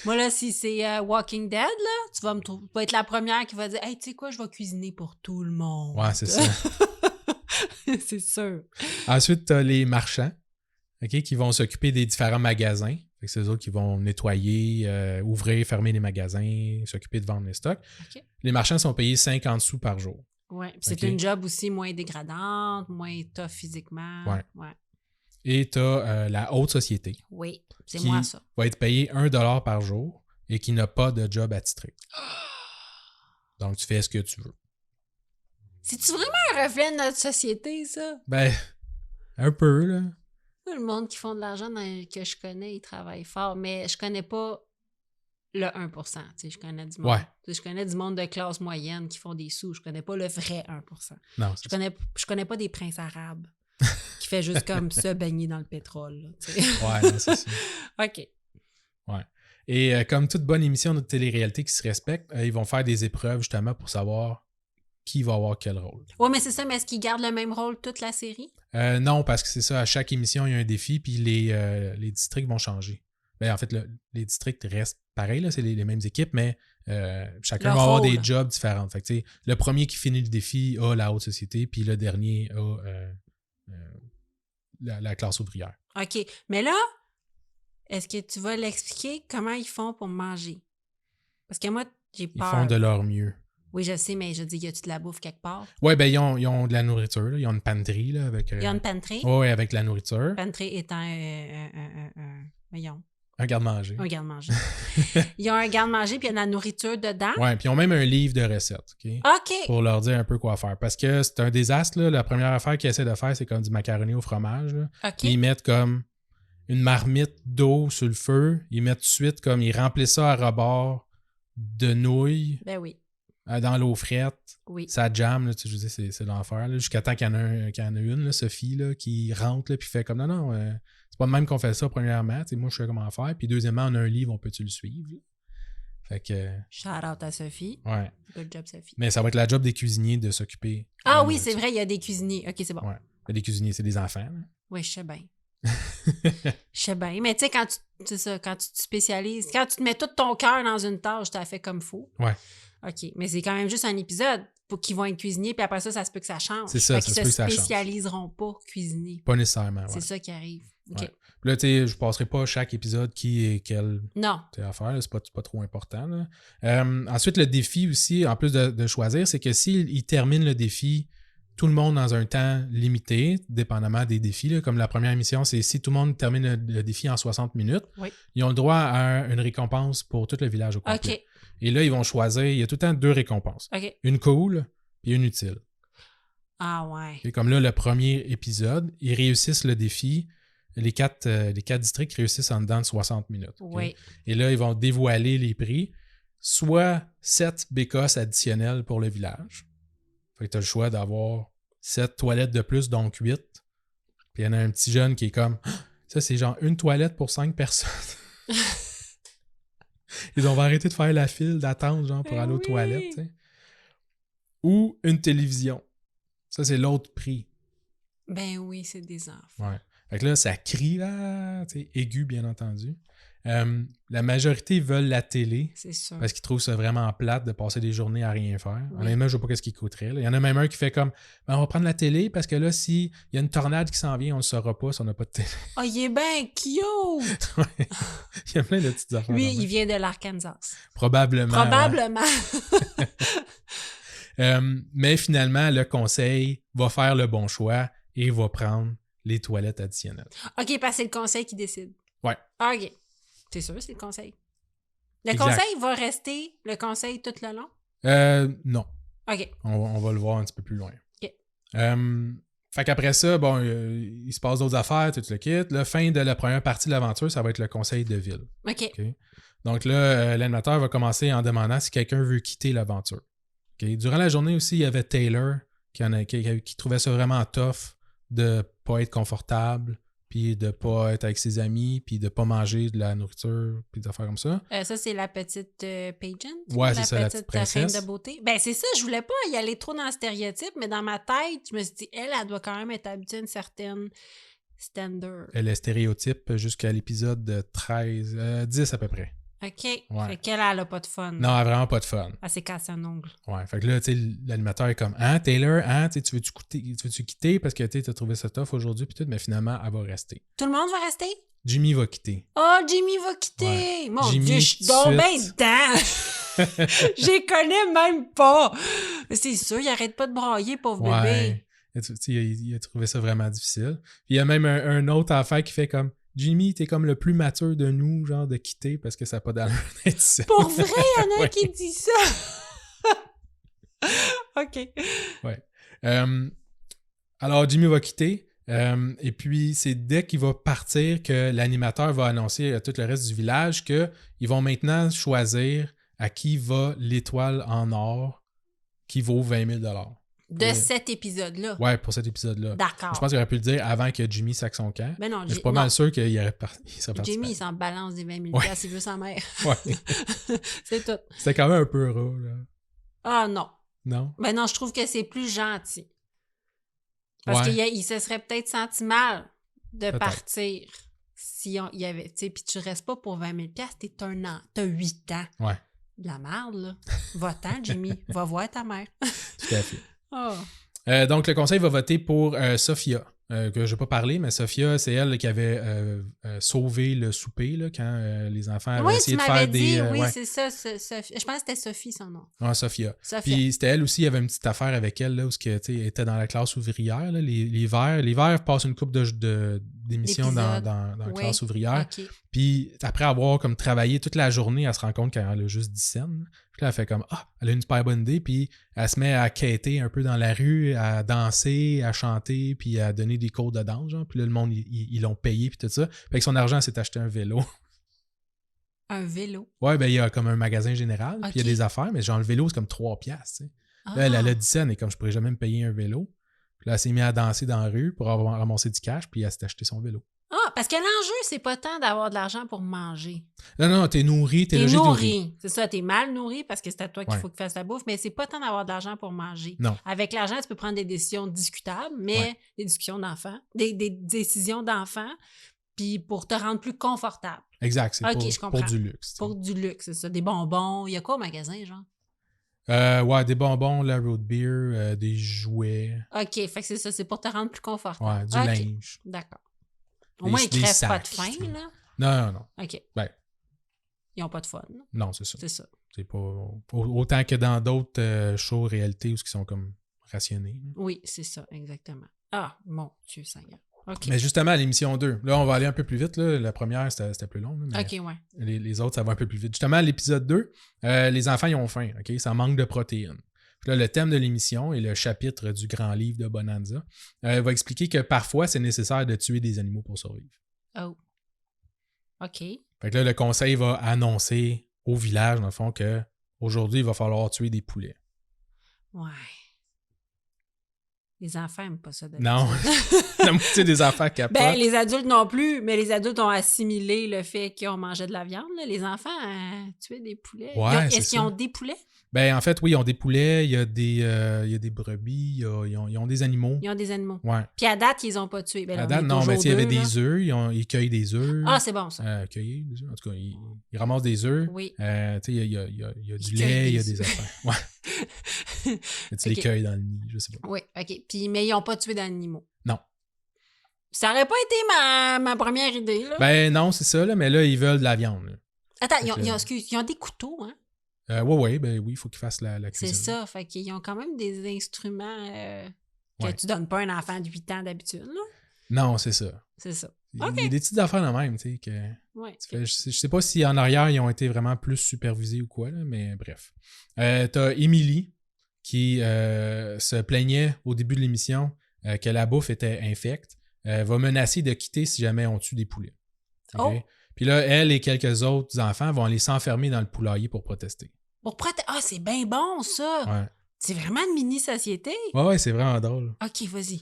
Moi, là, si c'est Walking Dead, là, tu vas être la première qui va dire « Hey, tu sais quoi, je vais cuisiner pour tout le monde. » Ouais, c'est ça. C'est sûr. Ensuite, tu as les marchands, OK, qui vont s'occuper des différents magasins. Fait que c'est eux autres qui vont nettoyer, ouvrir, fermer les magasins, s'occuper de vendre les stocks. Okay. Les marchands sont payés 50 sous par jour. Ouais, c'est OK. une job aussi moins dégradante, moins tough physiquement. Ouais. Et tu as la haute société. Oui, c'est qui moi ça. Va être payé 1$ par jour et qui n'a pas de job attitré. Donc, tu fais ce que tu veux. C'est-tu vraiment un reflet de notre société, ça? Ben, un peu, là. Le monde qui font de l'argent que je connais, ils travaillent fort, mais je connais pas le 1%. Tu sais, je connais du monde. Ouais. Tu sais, je connais du monde de classe moyenne qui font des sous. Je connais pas le vrai 1%. Non, Je connais pas des princes arabes qui fait juste comme se baigner dans le pétrole. Là, tu sais. Ouais, non, c'est ça. OK. Ouais. Et comme toute bonne émission de télé-réalité qui se respecte, ils vont faire des épreuves justement pour savoir qui va avoir quel rôle. Ouais, mais c'est ça, mais est-ce qu'ils gardent le même rôle toute la série? Non, parce que c'est ça, à chaque émission, il y a un défi, puis les districts vont changer. Ben, en fait, les districts restent pareils, là, c'est les mêmes équipes, mais chacun va avoir des jobs différents. Fait que, le premier qui finit le défi a la haute société, puis le dernier a la classe ouvrière. OK. Mais là, est-ce que tu vas l'expliquer comment ils font pour manger? Parce que moi, j'ai peur. Ils font de leur mieux. Oui, je sais, mais je dis, y a-tu de la bouffe quelque part? Oui, ben ils ont de la nourriture. Là. Ils ont une pantry. Là, avec, il y a une pantry? Oui, avec de la nourriture. Pantry étant voyons. Un garde-manger. Un garde-manger. Il y a un garde-manger, puis il y a de la nourriture dedans. Oui, puis ils ont même un livre de recettes. OK. Pour leur dire un peu quoi faire. Parce que c'est un désastre. Là. La première affaire qu'ils essaient de faire, c'est comme du macaroni au fromage. Là. OK. Puis ils mettent comme une marmite d'eau sur le feu. Ils mettent tout de suite comme ils remplissent ça à rebord de nouilles. Ben oui. Dans l'eau frette. Oui. Ça jamme, là, je veux dire, c'est l'enfer. Là, jusqu'à temps qu'il y en a une, là, Sophie, là, qui rentre puis fait comme non, c'est pas de même qu'on fait ça premièrement. Moi, je sais comment faire. Puis deuxièmement, on a un livre, on peut-tu le suivre? Là? Fait que. Shout out à Sophie. Ouais. Good job, Sophie. Mais ça va être la job des cuisiniers de s'occuper. Ah oui, c'est vrai, il y a des cuisiniers. OK, c'est bon. Ouais. Des cuisiniers, c'est des enfants. Là. Oui, je sais bien. Je sais bien, mais tu sais, c'est ça, quand tu te spécialises, quand tu te mets tout ton cœur dans une tâche, tu as fait comme faut. Ouais. OK, mais c'est quand même juste un épisode pour qu'ils vont être cuisiniers, puis après ça se peut que ça change. C'est ça, fait ça qu'ils se se peut que ça change. spécialiseront pas cuisiner. Pas nécessairement, ouais. C'est ça qui arrive. OK. Ouais. Puis là, tu sais, je passerai pas chaque épisode qui est quel Non. affaire, là, c'est pas trop important. Là. Ensuite, le défi aussi, en plus de choisir, c'est que s'ils terminent le défi, tout le monde dans un temps limité, dépendamment des défis, là, comme la première émission, c'est si tout le monde termine le défi en 60 minutes, Oui. ils ont le droit à une récompense pour tout le village au complet. OK. Et là, ils vont choisir, il y a tout le temps 2 récompenses. OK. Une cool et une utile. Ah ouais. Et comme là, le premier épisode, ils réussissent le défi. Les quatre districts réussissent en dedans de 60 minutes. Okay? Oui. Et là, ils vont dévoiler les prix. Soit 7 bécosses additionnelles pour le village. Fait que tu as le choix d'avoir 7 toilettes de plus, donc 8. Puis il y en a un petit jeune qui est comme ça, c'est genre une toilette pour 5 personnes. Ils ont arrêté de faire la file d'attente genre pour aller aux toilettes. T'sais. Ou une télévision. Ça, c'est l'autre prix. Ben oui, c'est des enfants. Ouais. Fait que là, ça crie, là, aigu, bien entendu. La majorité veulent la télé. C'est sûr. Parce qu'ils trouvent ça vraiment plate de passer des journées à rien faire. Oui. Honnêtement, je ne sais pas ce qu'il coûterait. Là. Il y en a même un qui fait comme ben, on va prendre la télé parce que là, s'il y a une tornade qui s'en vient, on ne le saura pas si on n'a pas de télé. Oh, il est bien cute! Ouais. Il y a plein de petites affaires. Lui, il vient de l'Arkansas. Probablement. Probablement. Ouais. Mais finalement, le conseil va faire le bon choix et va prendre les toilettes additionnelles. OK, parce que c'est le conseil qui décide. Ouais. OK. C'est sûr, c'est le conseil. Le Exact. conseil va rester le conseil tout le long? Non. OK. On va le voir un petit peu plus loin. OK. Fait qu'après ça, bon, il se passe d'autres affaires, tout le kit. La fin de la première partie de l'aventure, ça va être le conseil de ville. OK. Okay? Donc là, l'animateur va commencer en demandant si quelqu'un veut quitter l'aventure. Okay? Durant la journée aussi, il y avait Taylor qui trouvait ça vraiment tough de pas être confortable, puis de pas être avec ses amis, puis de pas manger de la nourriture, puis des affaires comme ça. Ça, c'est la petite pageant? Ouais, c'est ça, la petite reine princesse. de beauté. Ben, c'est ça, je voulais pas y aller trop dans le stéréotype, mais dans ma tête, je me suis dit, elle doit quand même être habituée à une certaine standard. Elle est stéréotype jusqu'à l'épisode 10 à peu près. OK. Ouais. Fait qu'elle, elle a pas de fun. Non, elle a vraiment pas de fun. Elle s'est cassé un ongle. Ouais, fait que là, tu sais, l'animateur est comme « Hein, Taylor, hein, tu veux-tu quitter parce que tu as trouvé ça tough aujourd'hui, puis tout, mais finalement, elle va rester. Tout le monde va rester? Jimmy va quitter. Oh, Jimmy va quitter! Ouais. Mon Jimmy, Dieu, je suis donc bien dedans! Je les connais même pas! Mais c'est sûr, il arrête pas de brailler, pauvre bébé. Il a trouvé ça vraiment difficile. Puis il y a même un autre affaire qui fait comme Jimmy, t'es comme le plus mature de nous, genre, de quitter parce que ça n'a pas d'allure d'être ici. Pour vrai, il y en a un Ouais. qui dit ça! OK. Ouais. Alors, Jimmy va quitter. Et puis, c'est dès qu'il va partir que l'animateur va annoncer à tout le reste du village qu'ils vont maintenant choisir à qui va l'étoile en or qui vaut 20 000 De cet épisode-là. Ouais, pour cet épisode-là. D'accord. Je pense qu'il aurait pu le dire avant que Jimmy saque son camp. Mais non, Mais je suis pas mal sûr qu'il serait parti. Jimmy, il s'en balance des 20 000 Ouais. piastres, il veut sa mère. Ouais. C'est tout. C'était quand même un peu rare, là. Ah non. Non? Ben non, je trouve que c'est plus gentil. Parce Ouais. qu'il se serait peut-être senti mal de Peut-être. partir si il y avait, tu sais, puis tu restes pas pour 20 000 piastres, t'es un an, t'as 8 ans. Ouais, De la merde, là. Va-t'en, Jimmy. Va voir ta mère. tout à fait. Oh. Donc, le conseil va voter pour Sophia, que je n'ai pas parlé, mais Sophia, c'est elle qui avait sauvé le souper là, quand les enfants avaient Oui, essayé tu de m'avais faire dit, des... oui, ouais. c'est ça. Sophie. Je pense que c'était Sophie, son nom. Ah, Sophia. Sophia. Puis c'était elle aussi, il y avait une petite affaire avec elle, là, où elle était dans la classe ouvrière. Là, les verts passent une couple d'émissions dans la Oui. classe ouvrière. OK. Puis après avoir comme travaillé toute la journée, elle se rend compte qu'elle a juste 10 cents. Puis là, elle fait comme « Ah, elle a une super bonne idée. » Puis elle se met à quêter un peu dans la rue, à danser, à chanter, puis à donner des cours de danse. Genre. Puis là, le monde, ils l'ont payé, puis tout ça. Puis avec son argent, elle s'est acheté un vélo. Un vélo. Ouais, ben il y a comme un magasin général, OK. puis il y a des affaires, mais genre le vélo, c'est comme 3 piastres. Tu sais. Ah. Là, elle a 10 cents, et comme je pourrais jamais me payer un vélo. Puis là, elle s'est mise à danser dans la rue pour avoir ramassé du cash, puis elle s'est acheté son vélo. Ah, parce que l'enjeu, c'est pas tant d'avoir de l'argent pour manger. Non, t'es nourri, t'es logé, nourri. C'est ça, t'es mal nourri parce que c'est à toi qu'il Ouais. faut que tu fasses la bouffe, mais c'est pas tant d'avoir de l'argent pour manger. Non. Avec l'argent, tu peux prendre des décisions discutables, mais des discussions d'enfants, des décisions d'enfants, puis pour te rendre plus confortable. Exact, c'est pour du luxe. Pour du luxe, c'est ça. Des bonbons. Il y a quoi au magasin, genre? Ouais, des bonbons, la road beer, des jouets. OK, fait que c'est ça, c'est pour te rendre plus confortable. Ouais, du linge. D'accord. Au moins, ils crèvent pas de faim, là? Non. OK. Ben, ils n'ont pas de fun. Là. Non, c'est ça. C'est ça. C'est pas autant que dans d'autres shows réalité où ils sont comme rationnés. Oui, c'est ça, exactement. Ah, mon Dieu Seigneur. OK. Mais justement, à l'émission 2, là, on va aller un peu plus vite. Là. La première, c'était plus long. Là, mais OK, ouais. les autres, ça va un peu plus vite. Justement, à l'épisode 2, les enfants, ils ont faim. OK? Ça manque de protéines. Puis là, le thème de l'émission et le chapitre du grand livre de Bonanza va expliquer que parfois, c'est nécessaire de tuer des animaux pour survivre. Oh. OK. Fait que là, le conseil va annoncer au village, dans le fond, qu'aujourd'hui, il va falloir tuer des poulets. Ouais. Les enfants n'aiment pas ça. Non. La moitié des enfants capotent. Ben, les adultes non plus, mais les adultes ont assimilé le fait qu'on mangeait de la viande. Là. Les enfants tuaient des poulets. Ouais, est-ce qu'ils ont des poulets? Ben, en fait, oui, ils ont des poulets, il y a des brebis, ils ont des animaux. Ils ont des animaux. Ouais. Puis à date, ils n'ont pas tué. Ben, à date, non, mais il y avait des œufs, ils cueillent des œufs. Ah, c'est bon, ça. Cueillir des œufs. En tout cas, ils ramassent des œufs. Oui. Il y a du lait, il y a des affaires. Ouais. Tu les cueilles dans le nid, je sais pas. Oui, OK. Puis, mais ils n'ont pas tué d'animaux. Non. Ça aurait pas été ma première idée, là. Ben non, c'est ça, là, mais là, ils veulent de la viande. Là. Attends, ils ont des couteaux, hein? Oui, il faut qu'ils fassent la cuisine. C'est ça, fait qu'ils ont quand même des instruments que tu donnes pas à un enfant de 8 ans d'habitude, là. Non, c'est ça. C'est ça. Il y a des petites affaires de même, tu sais, que... Ouais. Je sais pas si en arrière, ils ont été vraiment plus supervisés ou quoi, là, mais bref. T'as Émilie qui se plaignait au début de l'émission que la bouffe était infecte. Va menacer de quitter si jamais on tue des poulets. Okay? Oh! Puis là, elle et quelques autres enfants vont aller s'enfermer dans le poulailler pour protester. Ah, c'est bien bon, ça! Ouais. C'est vraiment une mini-société? Ouais, c'est vraiment drôle. OK, vas-y.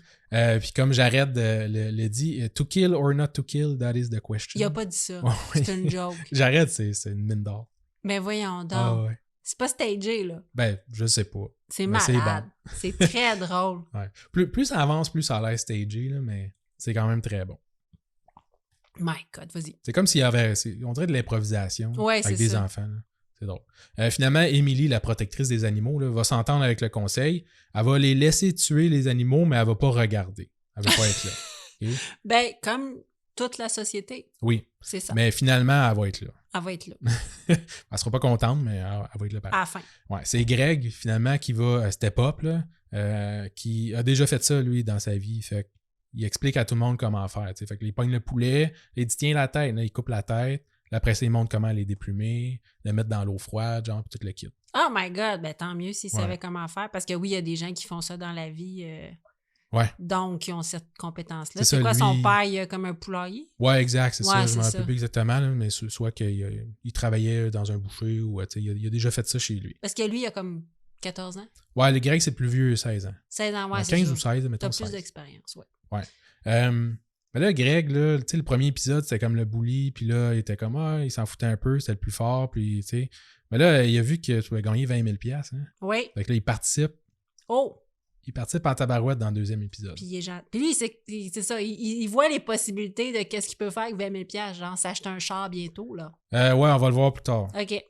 Puis comme Jared le dit, to kill or not to kill, that is the question. Il a pas dit ça. Ouais. C'est une joke. Jared, c'est une mine d'or. Mais voyons donc. Ah, ouais. C'est pas stagé, là. Ben, je sais pas. C'est mais malade. C'est C'est très drôle. Ouais. Plus ça avance, plus ça a l'air stagé, là, mais c'est quand même très bon. My God, vas-y. C'est comme s'il y avait, on dirait de l'improvisation avec des enfants. Là. C'est drôle. Finalement, Émilie, la protectrice des animaux, là, va s'entendre avec le conseil. Elle va les laisser tuer les animaux, mais elle va pas regarder. Elle va pas être là. Okay? Ben, comme toute la société. Oui. C'est ça. Mais finalement, elle va être là. Elle va être là. Elle sera pas contente, mais elle va être là pareil. À la fin. Ouais, c'est Greg, finalement, qui va step up, là, qui a déjà fait ça, lui, dans sa vie. Fait il explique à tout le monde comment faire. T'sais. Fait qu'il pogne le poulet, il dit tiens la tête, là, il coupe la tête. Après ça, il montre comment les déplumer, le mettre dans l'eau froide, genre, tout le kit. Oh my God! Ben tant mieux s'il savait comment faire. Parce que oui, il y a des gens qui font ça dans la vie. Ouais. Donc, qui ont cette compétence-là. C'est quoi, ça, lui... son père, il a comme un poulailler? Ouais, exact, c'est ça. Je c'est me rappelle plus exactement, là, mais soit qu'il travaillait dans un boucher ou il a déjà fait ça chez lui. Parce que lui, il a comme 14 ans. Ouais, le Greg, c'est plus vieux, 16 ans. 16 ans, ouais, 15 ou 16, mettons. T'as plus d'expérience, ouais. Ouais. Mais là, Greg, là, le premier épisode, c'était comme le bully, puis là, il était comme, il s'en foutait un peu, c'était le plus fort, puis tu sais. Mais là, il a vu que tu vas gagner 20 000 $. Hein? Oui. Fait que là, il participe. Oh! Il participe en tabarouette dans le deuxième épisode. Puis lui, c'est ça, il voit les possibilités de qu'est-ce qu'il peut faire avec 20 000 $, genre s'acheter un char bientôt, là. Ouais, on va le voir plus tard. OK.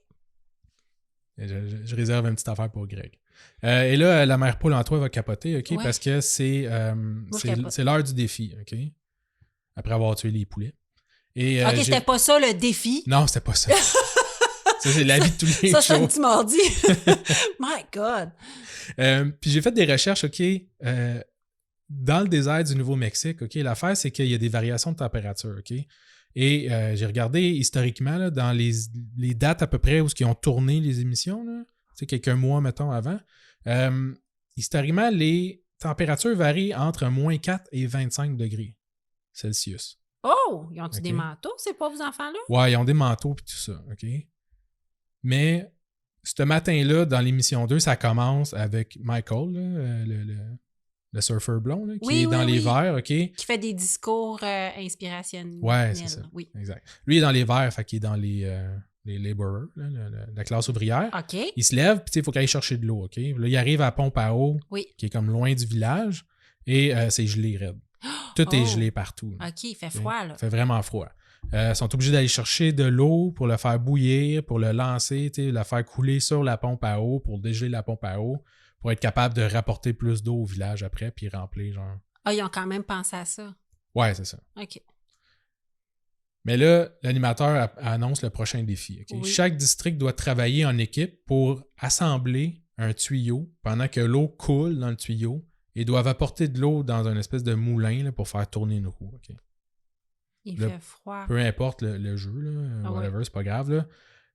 Je réserve une petite affaire pour Greg. Et là, la mère poule en toi va capoter, OK? Ouais. Parce que c'est l'heure du défi, OK? Après avoir tué les poulets. Et, OK, c'était pas ça le défi. Non, c'était pas ça. Ça, c'est la vie de tous les jours. Ça, c'est un petit mardi. My God! Puis j'ai fait des recherches, OK? Dans le désert du Nouveau-Mexique, OK? L'affaire, c'est qu'il y a des variations de température, OK? Et j'ai regardé historiquement là, dans les dates à peu près où ils ont tourné les émissions, là, quelques mois, mettons, avant. Historiquement, les températures varient entre moins 4 et 25 degrés Celsius. Oh! Ils ont-tu des manteaux, ces pauvres enfants-là? Ouais, ils ont des manteaux et tout ça, OK? Mais ce matin-là, dans l'émission 2, ça commence avec Michael, là, le surfeur blond, là, qui Oui, est oui, dans les oui. verts, OK? Qui fait des discours inspirationnels. Ouais, c'est ça. Oui. Exact. Lui, il est dans les verts, fait qu'il est dans les laborers, là, la classe ouvrière. OK. Il se lève, puis il faut qu'il aille chercher de l'eau, OK? Là, il arrive à la pompe à eau, Oui. qui est comme loin du village, et c'est gelé, raide. Tout est gelé partout. Là. OK, il fait froid, là. Il fait vraiment froid. Ils sont obligés d'aller chercher de l'eau pour le faire bouillir, pour le lancer, le faire couler sur la pompe à eau, pour dégeler la pompe à eau, pour être capable de rapporter plus d'eau au village après, puis remplir, genre... Ah, ils ont quand même pensé à ça. Ouais, c'est ça. OK. Mais là, l'animateur annonce le prochain défi. Okay? Oui. Chaque district doit travailler en équipe pour assembler un tuyau pendant que l'eau coule dans le tuyau et doivent apporter de l'eau dans une espèce de moulin là, pour faire tourner une roue. Okay? Il Là, fait froid. Peu importe le jeu, là, whatever, ouais. c'est pas grave. Là.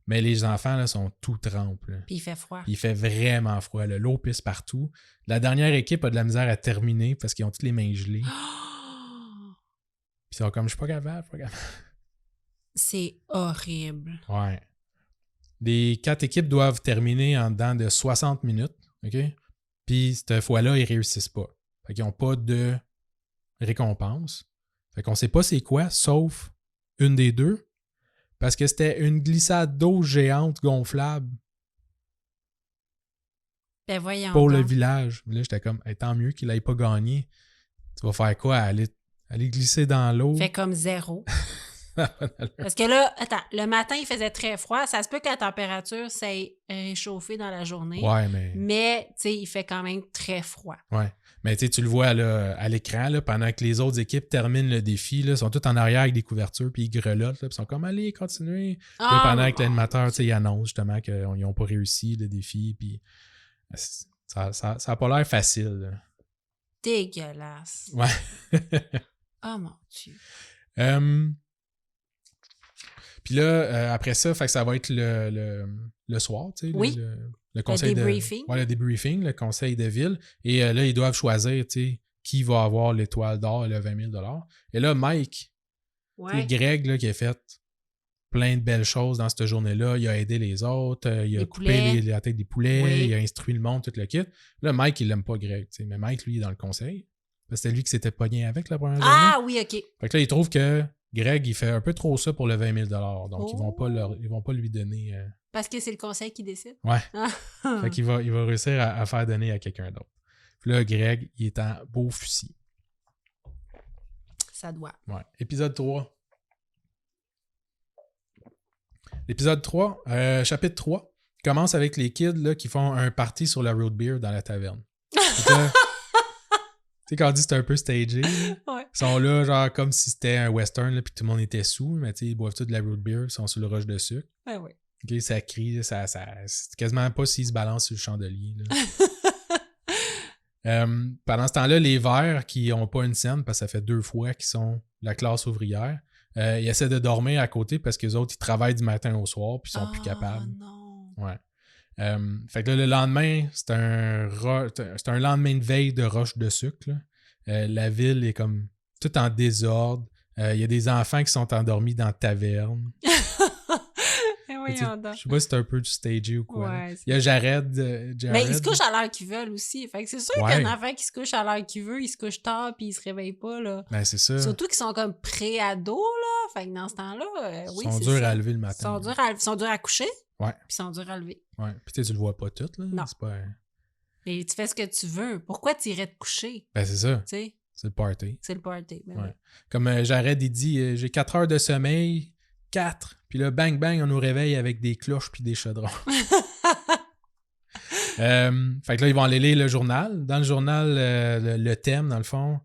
Mais les enfants là, sont tout trempes. Là. Puis il fait froid. Puis il fait vraiment froid. Là. L'eau pisse partout. La dernière équipe a de la misère à terminer parce qu'ils ont toutes les mains gelées. Puis ils sont comme, je suis pas capable. C'est horrible. Ouais. Les 4 équipes doivent terminer en dedans de 60 minutes. OK? Puis cette fois-là, ils réussissent pas. Fait qu'ils n'ont pas de récompense. Fait qu'on sait pas c'est quoi, sauf une des deux. Parce que c'était une glissade d'eau géante gonflable Ben voyons pour donc. le village. Mais là, j'étais comme, hey, tant mieux qu'il n'aille pas gagné. Tu vas faire quoi? Aller glisser dans l'eau? Fait comme 0. Parce que là, attends, le matin, il faisait très froid. Ça se peut que la température s'est réchauffée dans la journée. Ouais, mais... Mais, tu sais, il fait quand même très froid. Ouais. Mais tu le vois là, à l'écran, là, pendant que les autres équipes terminent le défi, là, sont tous en arrière avec des couvertures, puis ils grelottent, puis ils sont comme, allez, continuez. Puis là, pendant que l'animateur, il annonce justement qu'ils n'ont pas réussi le défi, puis ça a pas l'air facile. Là. Dégueulasse. Ouais. Oh mon Dieu. Puis là, après ça, fait que ça va être le soir, tu sais, oui. le conseil débriefing. Le débriefing, le conseil de ville. Et là, ils doivent choisir, tu sais, qui va avoir l'étoile d'or et le 20 000 $. Et là, Mike, Greg, là, qui a fait plein de belles choses dans cette journée-là, il a aidé les autres, il a coupé la tête des poulets, il a instruit le monde, tout le kit. Là, Mike, il l'aime pas Greg, tu sais, mais Mike, lui, il est dans le conseil. C'était lui qui s'était pogné avec la première journée. Ah oui, OK. Fait que là, il trouve que Greg, il fait un peu trop ça pour le 20 000 $. Donc, ils vont pas lui donner... Parce que c'est le conseil qui décide? Ouais. Fait qu'il va réussir à faire donner à quelqu'un d'autre. Puis là, Greg, il est en beau fusil. Ça doit. Ouais. Épisode 3. L'épisode 3, chapitre 3, commence avec les kids là, qui font un party sur la root beer dans la taverne. Tu sais, quand on dit que c'est un peu stagé, ouais. Ils sont là, genre, comme si c'était un western, puis tout le monde était sous, mais tu sais, ils boivent tout de la root beer, ils sont sur le rush de sucre. Ah oui. OK, ça crie, c'est quasiment pas s'ils se balancent sur le chandelier. Pendant ce temps-là, les verts qui n'ont pas une scène, parce que ça fait 2 fois qu'ils sont la classe ouvrière, ils essaient de dormir à côté parce que les autres, ils travaillent du matin au soir, puis ils sont plus capables. Non. Ouais. Fait que là, le lendemain, c'est un lendemain de veille de roche de sucre. La ville est comme tout en désordre. Il y a des enfants qui sont endormis dans la taverne. Je sais pas si c'est un peu du stagé ou quoi. Ouais, il y a Jared. Mais ils se couchent à l'heure qu'ils veulent aussi. Fait que c'est sûr qu'un enfant qui se couche à l'heure qu'il veut, il se couche tard puis il se réveille pas. Là. Ben, c'est ça. Surtout qu'ils sont comme pré-ados. Là. Fait que dans ce temps-là, oui, ils sont durs à lever le matin. Ils sont durs à coucher. Ouais. Puis ils sont durs à lever. Ouais. Puis tu le vois pas tout. Là. Non. C'est pas... Mais tu fais ce que tu veux. Pourquoi tu irais te coucher? Ben, c'est ça. T'sais? C'est le party. C'est le party. Ben ouais. Oui. Comme Jared, il dit j'ai 4 heures de sommeil, 4. Puis là, bang, bang, on nous réveille avec des cloches puis des chaudrons. Fait que là, ils vont aller lire le journal. Dans le journal, le thème, dans le fond,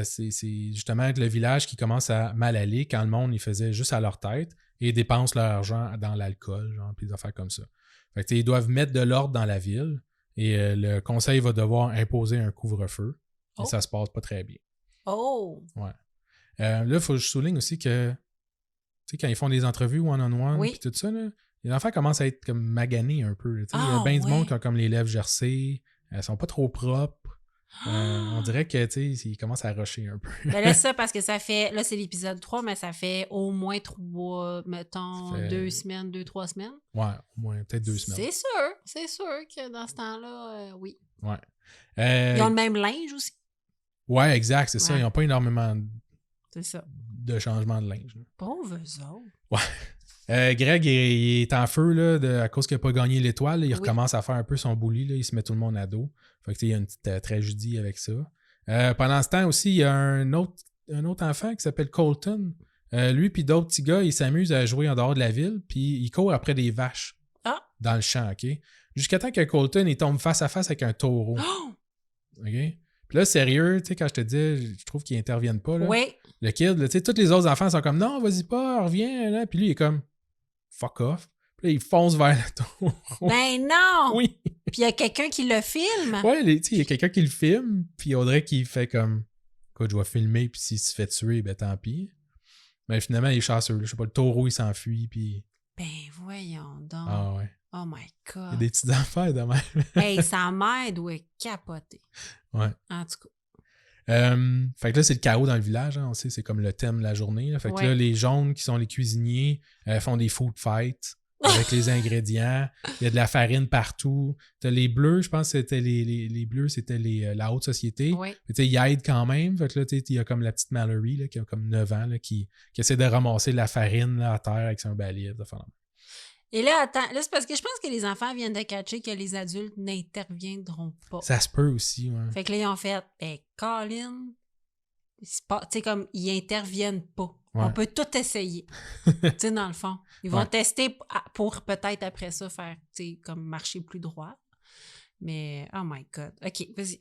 c'est justement le village qui commence à mal aller quand le monde, il faisait juste à leur tête et dépensent leur argent dans l'alcool, genre, puis des affaires comme ça. Fait que ils doivent mettre de l'ordre dans la ville et le conseil va devoir imposer un couvre-feu. Et ça se passe pas très bien. Oh! Ouais. Là, il faut que je souligne aussi que, tu sais, quand ils font des entrevues one-on-one et tout ça, là, les enfants commencent à être comme maganés un peu. Il y a bien du monde qui ont comme les lèvres gercées. Elles sont pas trop propres. On dirait que, tu sais, ils commencent à rusher un peu. Ben là, ça, parce que ça fait... Là, c'est l'épisode 3, mais ça fait au moins 3, mettons, 2 semaines, 2-3 semaines. Ouais, au moins, peut-être 2 semaines. C'est sûr que dans ce temps-là, oui. Ouais. Ils ont le même linge aussi. Ouais, exact, c'est ça. Ouais. Ils n'ont pas énormément C'est ça. de changements de linge. Pauvres autres. Ouais. Greg, il est en feu là, à cause qu'il n'a pas gagné l'étoile. Là, il recommence à faire un peu son bully. Là, il se met tout le monde à dos. Fait que, il y a une petite tragédie avec ça. Pendant ce temps aussi, il y a un autre enfant qui s'appelle Colton. Lui puis d'autres petits gars, ils s'amusent à jouer en dehors de la ville, puis ils courent après des vaches dans le champ, OK? Jusqu'à temps que Colton, il tombe face à face avec un taureau. OK? Puis là, sérieux, tu sais, quand je te dis, je trouve qu'ils interviennent pas, là. Oui. Le kid, tu sais, tous les autres enfants sont comme, non, vas-y pas, reviens, là. Puis lui, il est comme, fuck off. Puis là, il fonce vers le taureau. Ben non! Oui. Puis il y a quelqu'un qui le filme. Ouais, tu sais, il y a quelqu'un qui le filme, puis Audrey qui fait comme, écoute, je vais filmer, puis s'il se fait tuer, ben tant pis. Mais finalement, il est chanceux. Je sais pas, le taureau, il s'enfuit, puis... Ben voyons donc. Ah ouais. Oh my Il y a God. des petites affaires de même. Hey, sa mère doit capoter. Ouais. En tout cas. Fait que là, c'est le chaos dans le village, hein, on sait, c'est comme le thème de la journée. Là. Fait que là, les jaunes qui sont les cuisiniers font des food fights avec les ingrédients. Il y a de la farine partout. T'as les bleus, je pense que c'était les bleus, c'était la haute société. Oui. Ils aident quand même. Fait que là, il y a comme la petite Mallory là, qui a comme 9 ans là, qui essaie de ramasser la farine là, à terre avec son balai. Et là, attends, là, c'est parce que je pense que les enfants viennent de catcher que les adultes n'interviendront pas. Ça se peut aussi, ouais. Fait que là, ils ont fait, ben, Colin, tu sais, comme, ils interviennent pas. Ouais. On peut tout essayer. Tu sais, dans le fond. Ils vont tester pour peut-être après ça faire, tu sais, comme marcher plus droit. Mais, oh my God. OK, vas-y.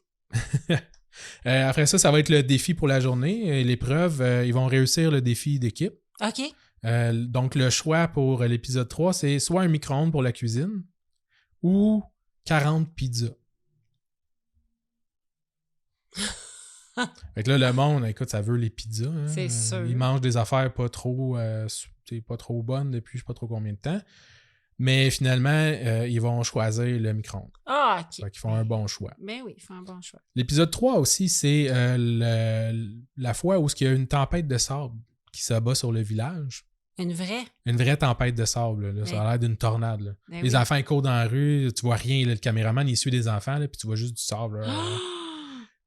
Après ça, ça va être le défi pour la journée. L'épreuve, ils vont réussir le défi d'équipe. OK. Donc, le choix pour l'épisode 3, c'est soit un micro-ondes pour la cuisine ou 40 pizzas. Fait que là, le monde, écoute, ça veut les pizzas. Hein? C'est sûr. Ils mangent des affaires pas trop bonnes depuis je sais pas trop combien de temps. Mais finalement, ils vont choisir le micro-ondes. Ah, OK. Fait qu'ils font un bon choix. Ben oui, ils font un bon choix. L'épisode 3 aussi, c'est la fois où il y a une tempête de sable qui s'abat sur le village. Une vraie? Une vraie tempête de sable. Là. Ça a l'air d'une tornade. Là. Les enfants ils courent dans la rue, tu vois rien. Là, le caméraman il suit des enfants, là, puis tu vois juste du sable. Là.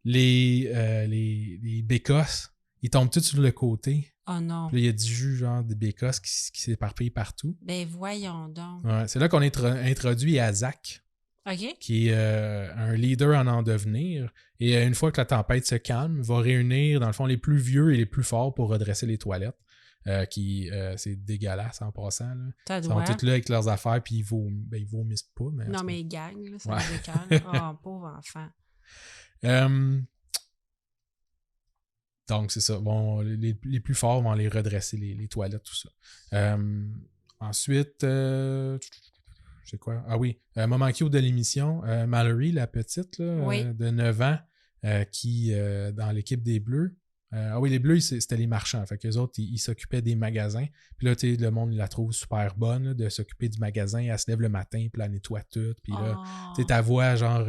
Les bécosses, ils tombent tous sur le côté. Oh non. Puis là, il y a du jus, genre des bécosses qui s'éparpillent partout. Ben voyons donc. Ouais, c'est là qu'on est introduit à Zach. OK. Qui est un leader en devenir. Et une fois que la tempête se calme, va réunir, dans le fond, les plus vieux et les plus forts pour redresser les toilettes. C'est dégueulasse en passant. Là. Ils sont tous là avec leurs affaires, puis ils vomissent pas. Mais non, mais ils gagnent, là, ça me décale. Oh, pauvre enfant. Donc, c'est ça. Bon, les plus forts vont aller redresser les toilettes, tout ça. Ensuite, c'est quoi? Ah oui, moment cute de l'émission, Mallory, la petite là, de 9 ans, qui, dans l'équipe des Bleus, les Bleus, c'était les marchands. Fait qu'eux autres, ils s'occupaient des magasins. Puis là, le monde, il la trouve super bonne là, de s'occuper du magasin. Elle se lève le matin, puis elle nettoie tout. Puis là, ta voix, genre,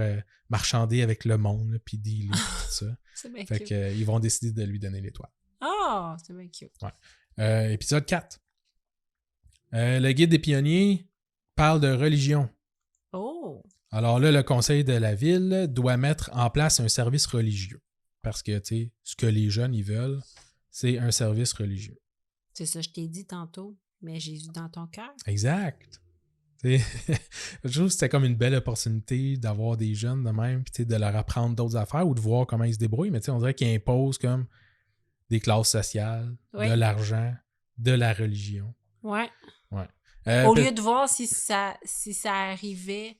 marchander avec le monde, là, puis dealer, tout ça. C'est bien fait cute. qu'ils vont décider de lui donner l'étoile. Ah, c'est bien cute. Ouais. Épisode 4. Le guide des pionniers parle de religion. Oh! Alors là, le conseil de la ville doit mettre en place un service religieux. Parce que, tu sais, ce que les jeunes, ils veulent, c'est un service religieux. C'est ça, je t'ai dit tantôt. Mais Jésus dans ton cœur. Exact. Je trouve que c'était comme une belle opportunité d'avoir des jeunes de même, puis de leur apprendre d'autres affaires ou de voir comment ils se débrouillent. Mais on dirait qu'ils imposent comme des classes sociales, de l'argent, de la religion. Ouais. Ouais. Au lieu de voir si ça arrivait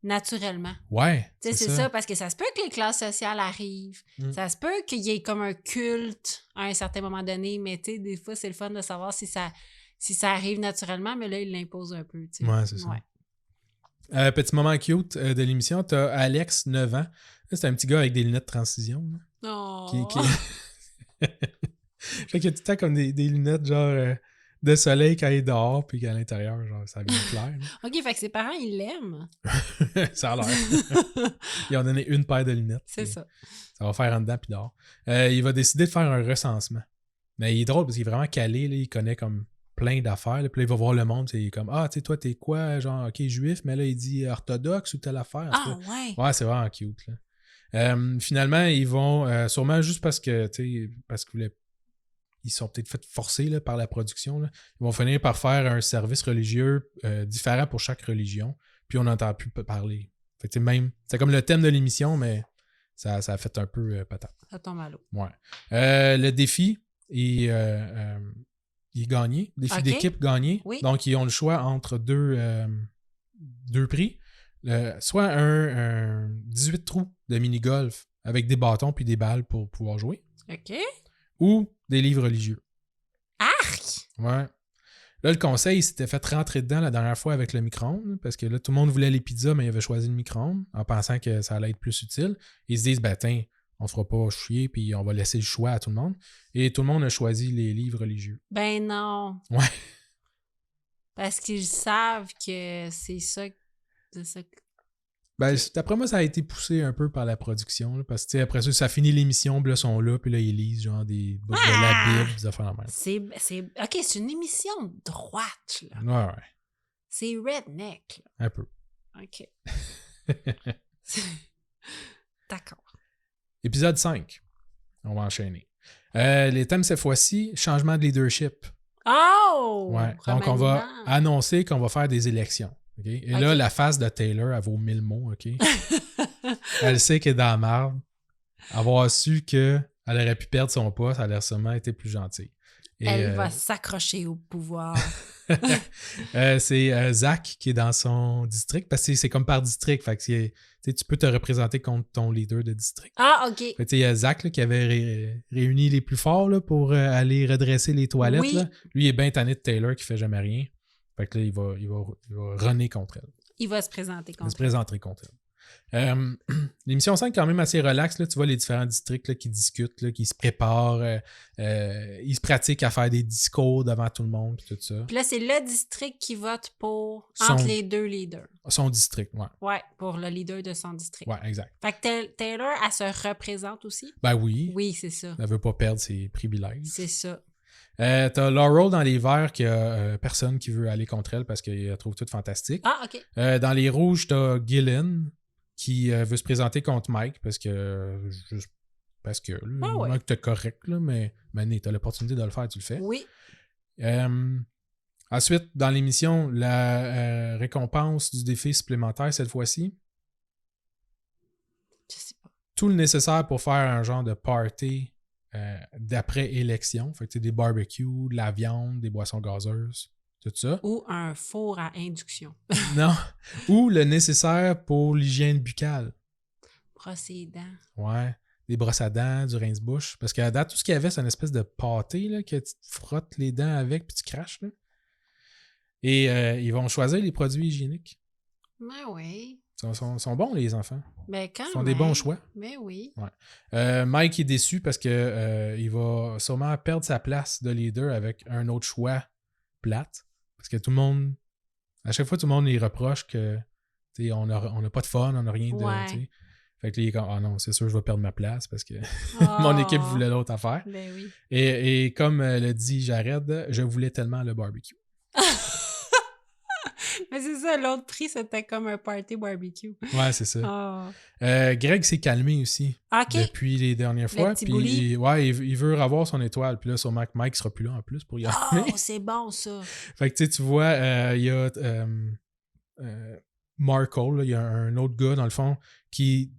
naturellement. Ouais. C'est ça, parce que ça se peut que les classes sociales arrivent. Ça se peut qu'il y ait comme un culte à un certain moment donné, mais tu sais, des fois, c'est le fun de savoir si ça arrive naturellement, mais là, il l'impose un peu. T'sais. Ouais, c'est ça. Ouais. Petit moment cute de l'émission, t'as Alex, 9 ans. C'est un petit gars avec des lunettes de transition. Là, oh! Fait qu'il y a tout le temps comme des lunettes genre de soleil quand il est dehors, puis qu'à l'intérieur, genre, ça vient clair. OK, fait que ses parents, ils l'aiment. Ça a l'air. Ils ont donné une paire de lunettes. C'est ça. Ça va faire en dedans puis dehors. Il va décider de faire un recensement. Mais il est drôle parce qu'il est vraiment calé. Là, il connaît comme plein d'affaires. Là, puis là, il va voir le monde. Il est comme, tu sais, toi, t'es quoi? Genre, OK, juif, mais là, il dit orthodoxe ou telle affaire. Ah, ouais. Ouais, c'est vraiment cute. Finalement, ils vont, sûrement juste parce qu'ils sont peut-être fait forcer là, par la production, là, ils vont finir par faire un service religieux différent pour chaque religion, puis on n'entend plus parler. Fait que, c'est comme le thème de l'émission, mais ça a fait un peu patate. Ça tombe à l'eau. Ouais. Le défi est gagné. Défi d'équipe gagné. Oui. Donc, ils ont le choix entre deux prix. Soit un 18 trous de mini-golf avec des bâtons puis des balles pour pouvoir jouer. OK. Ou des livres religieux. Arc! Ouais. Là, le conseil, il s'était fait rentrer dedans la dernière fois avec le micro-ondes, parce que là, tout le monde voulait les pizzas, mais il avait choisi le micro-ondes en pensant que ça allait être plus utile. Ils se disent, tiens, on se fera pas chier, puis on va laisser le choix à tout le monde. Et tout le monde a choisi les livres religieux. Ben non. Ouais. Parce qu'ils savent que c'est ça. D'après moi, ça a été poussé un peu par la production, là, parce que après ça finit l'émission, puis là, ils sont là, puis là, ils lisent genre des bouts de la Bible, des affaires la même. OK, c'est une émission de droite, là. Ouais. C'est redneck, là. Un peu. OK. D'accord. Épisode 5. On va enchaîner. Les thèmes cette fois-ci, changement de leadership. Oh! Ouais. Donc, on va annoncer qu'on va faire des élections. Okay? Et là, la face de Taylor, elle vaut 1000 mots. OK? Elle sait qu'elle est dans la marde. Avoir su qu'elle aurait pu perdre son poste, elle a sûrement été plus gentille. Elle va s'accrocher au pouvoir. C'est Zach qui est dans son district, parce que c'est comme par district. Fait que tu peux te représenter contre ton leader de district. Ah, OK. Il y a Zach là, qui avait réuni les plus forts là, pour aller redresser les toilettes. Oui. Là. Lui, il est bien tanné de Taylor qui fait jamais rien. Fait que là, il va runner contre elle. Il va se présenter contre elle. Il va se présenter contre elle. L'émission 5 est quand même assez relax. Là. Tu vois les différents districts là, qui discutent, là, qui se préparent. Ils se pratiquent à faire des discours devant tout le monde. Puis tout ça. Puis là, c'est le district qui vote entre les deux leaders. Son district, ouais. Ouais, pour le leader de son district. Ouais, exact. Fait que Taylor, elle se représente aussi? Ben oui. Oui, c'est ça. Elle veut pas perdre ses privilèges. C'est ça. T'as Laurel dans les verts qui a personne qui veut aller contre elle parce qu'elle trouve tout fantastique. Ah, OK. Dans les rouges, t'as Gillen qui veut se présenter contre Mike parce que Mike t'es correct, là, mais t'as l'opportunité de le faire, tu le fais. Oui. Ensuite, dans l'émission, la récompense du défi supplémentaire cette fois-ci. Je sais pas. Tout le nécessaire pour faire un genre de party d'après-élection. Fait que des barbecues, de la viande, des boissons gazeuses, tout ça. Ou un four à induction. Non. Ou le nécessaire pour l'hygiène buccale. Brosser les dents. Ouais. Des brosses à dents, du rince-bouche. Parce qu'à date, tout ce qu'il y avait, c'est une espèce de pâté là, que tu te frottes les dents avec puis tu craches. Là. Et ils vont choisir les produits hygiéniques. Ben oui. Ils sont bons, les enfants. Ben quand Ils font des bons choix. Ben oui. Ouais. Mike est déçu parce que il va sûrement perdre sa place de leader avec un autre choix plate. Parce que tout le monde, à chaque fois, tout le monde lui reproche que on n'a pas de fun, on n'a rien de. Ouais. Fait que là, il est comme, non, c'est sûr, je vais perdre ma place parce que mon équipe voulait l'autre affaire. Ben oui. Et comme le dit Jared, je voulais tellement le barbecue. Mais c'est ça, l'autre prix, c'était comme un party barbecue. Ouais, c'est ça. Oh. Greg s'est calmé aussi depuis les dernières fois. Puis il veut revoir son étoile. Puis là, sûrement que Mike sera plus là en plus pour y aller. Oh, c'est bon ça. Fait que tu vois, il y a Markle, il y a un autre gars dans le fond qui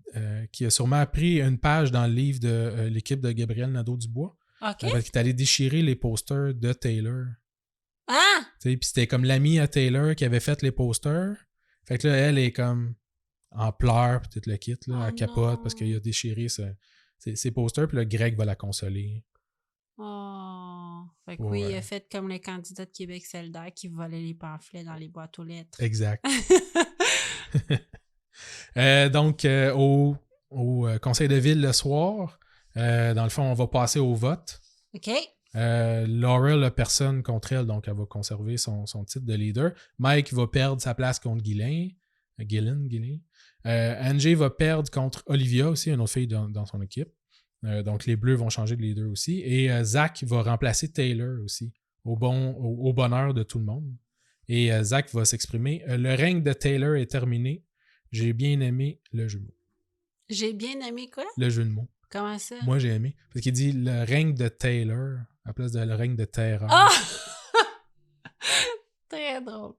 a sûrement appris une page dans le livre de l'équipe de Gabriel Nadeau-Dubois. OK. Qui est allé déchirer les posters de Taylor. Ah! Puis c'était comme l'amie à Taylor qui avait fait les posters. Fait que là, elle est comme en pleurs, puis tout le kit, là, elle capote parce qu'il a déchiré ses posters, puis là, Greg va la consoler. Oh! Fait que oui, il a fait comme les candidats de Québec solidaire qui volaient les pamphlets dans les boîtes aux lettres. Exact. Donc, au conseil de ville le soir, dans le fond, on va passer au vote. OK. Laurel n'a personne contre elle, donc elle va conserver son titre de leader. Mike va perdre sa place contre Gillen. Angie va perdre contre Olivia aussi, une autre fille dans son équipe. Donc les Bleus vont changer de leader aussi. Et Zach va remplacer Taylor aussi, au bonheur de tout le monde. Et Zach va s'exprimer. Le règne de Taylor est terminé. J'ai bien aimé le jumeau. J'ai bien aimé quoi? Le jeu de mots. Comment ça? Moi, j'ai aimé. Parce qu'il dit le règne de Taylor à la place de le règne de terreur. Ah! Très drôle.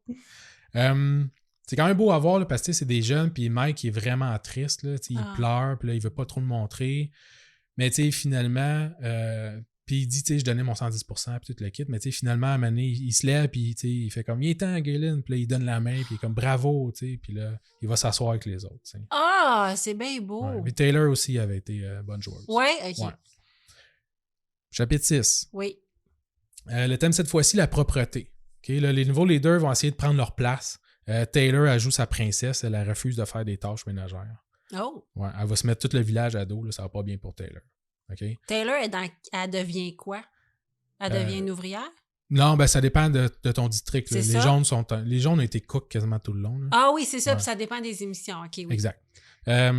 C'est quand même beau à voir là, parce que c'est des jeunes, puis Mike il est vraiment triste. Là, il pleure, puis là, il veut pas trop le montrer. Mais finalement, puis il dit je donnais mon 110%, puis tout le kit. Mais finalement, à un moment donné, il se lève, puis il fait comme il est temps, Galen. Puis là, il donne la main, puis il est comme bravo. Puis là, il va s'asseoir avec les autres. T'sais. Ah, c'est bien beau. Ouais. Mais Taylor aussi avait été bonne joueuse. Ouais, ok. Ouais. Chapitre 6. Oui. Le thème cette fois-ci, la propreté. Okay? Là, les nouveaux leaders vont essayer de prendre leur place. Taylor, elle joue sa princesse. Elle refuse de faire des tâches ménagères. Oh. Ouais, elle va se mettre tout le village à dos. Là, ça va pas bien pour Taylor. Okay? Taylor, elle devient quoi? Elle devient une ouvrière? Non, ben ça dépend de ton district. C'est les jaunes ont été cook quasiment tout le long. Là. Ah oui, c'est ça. Ouais. Puis ça dépend des émissions. OK, oui. Exact. Là,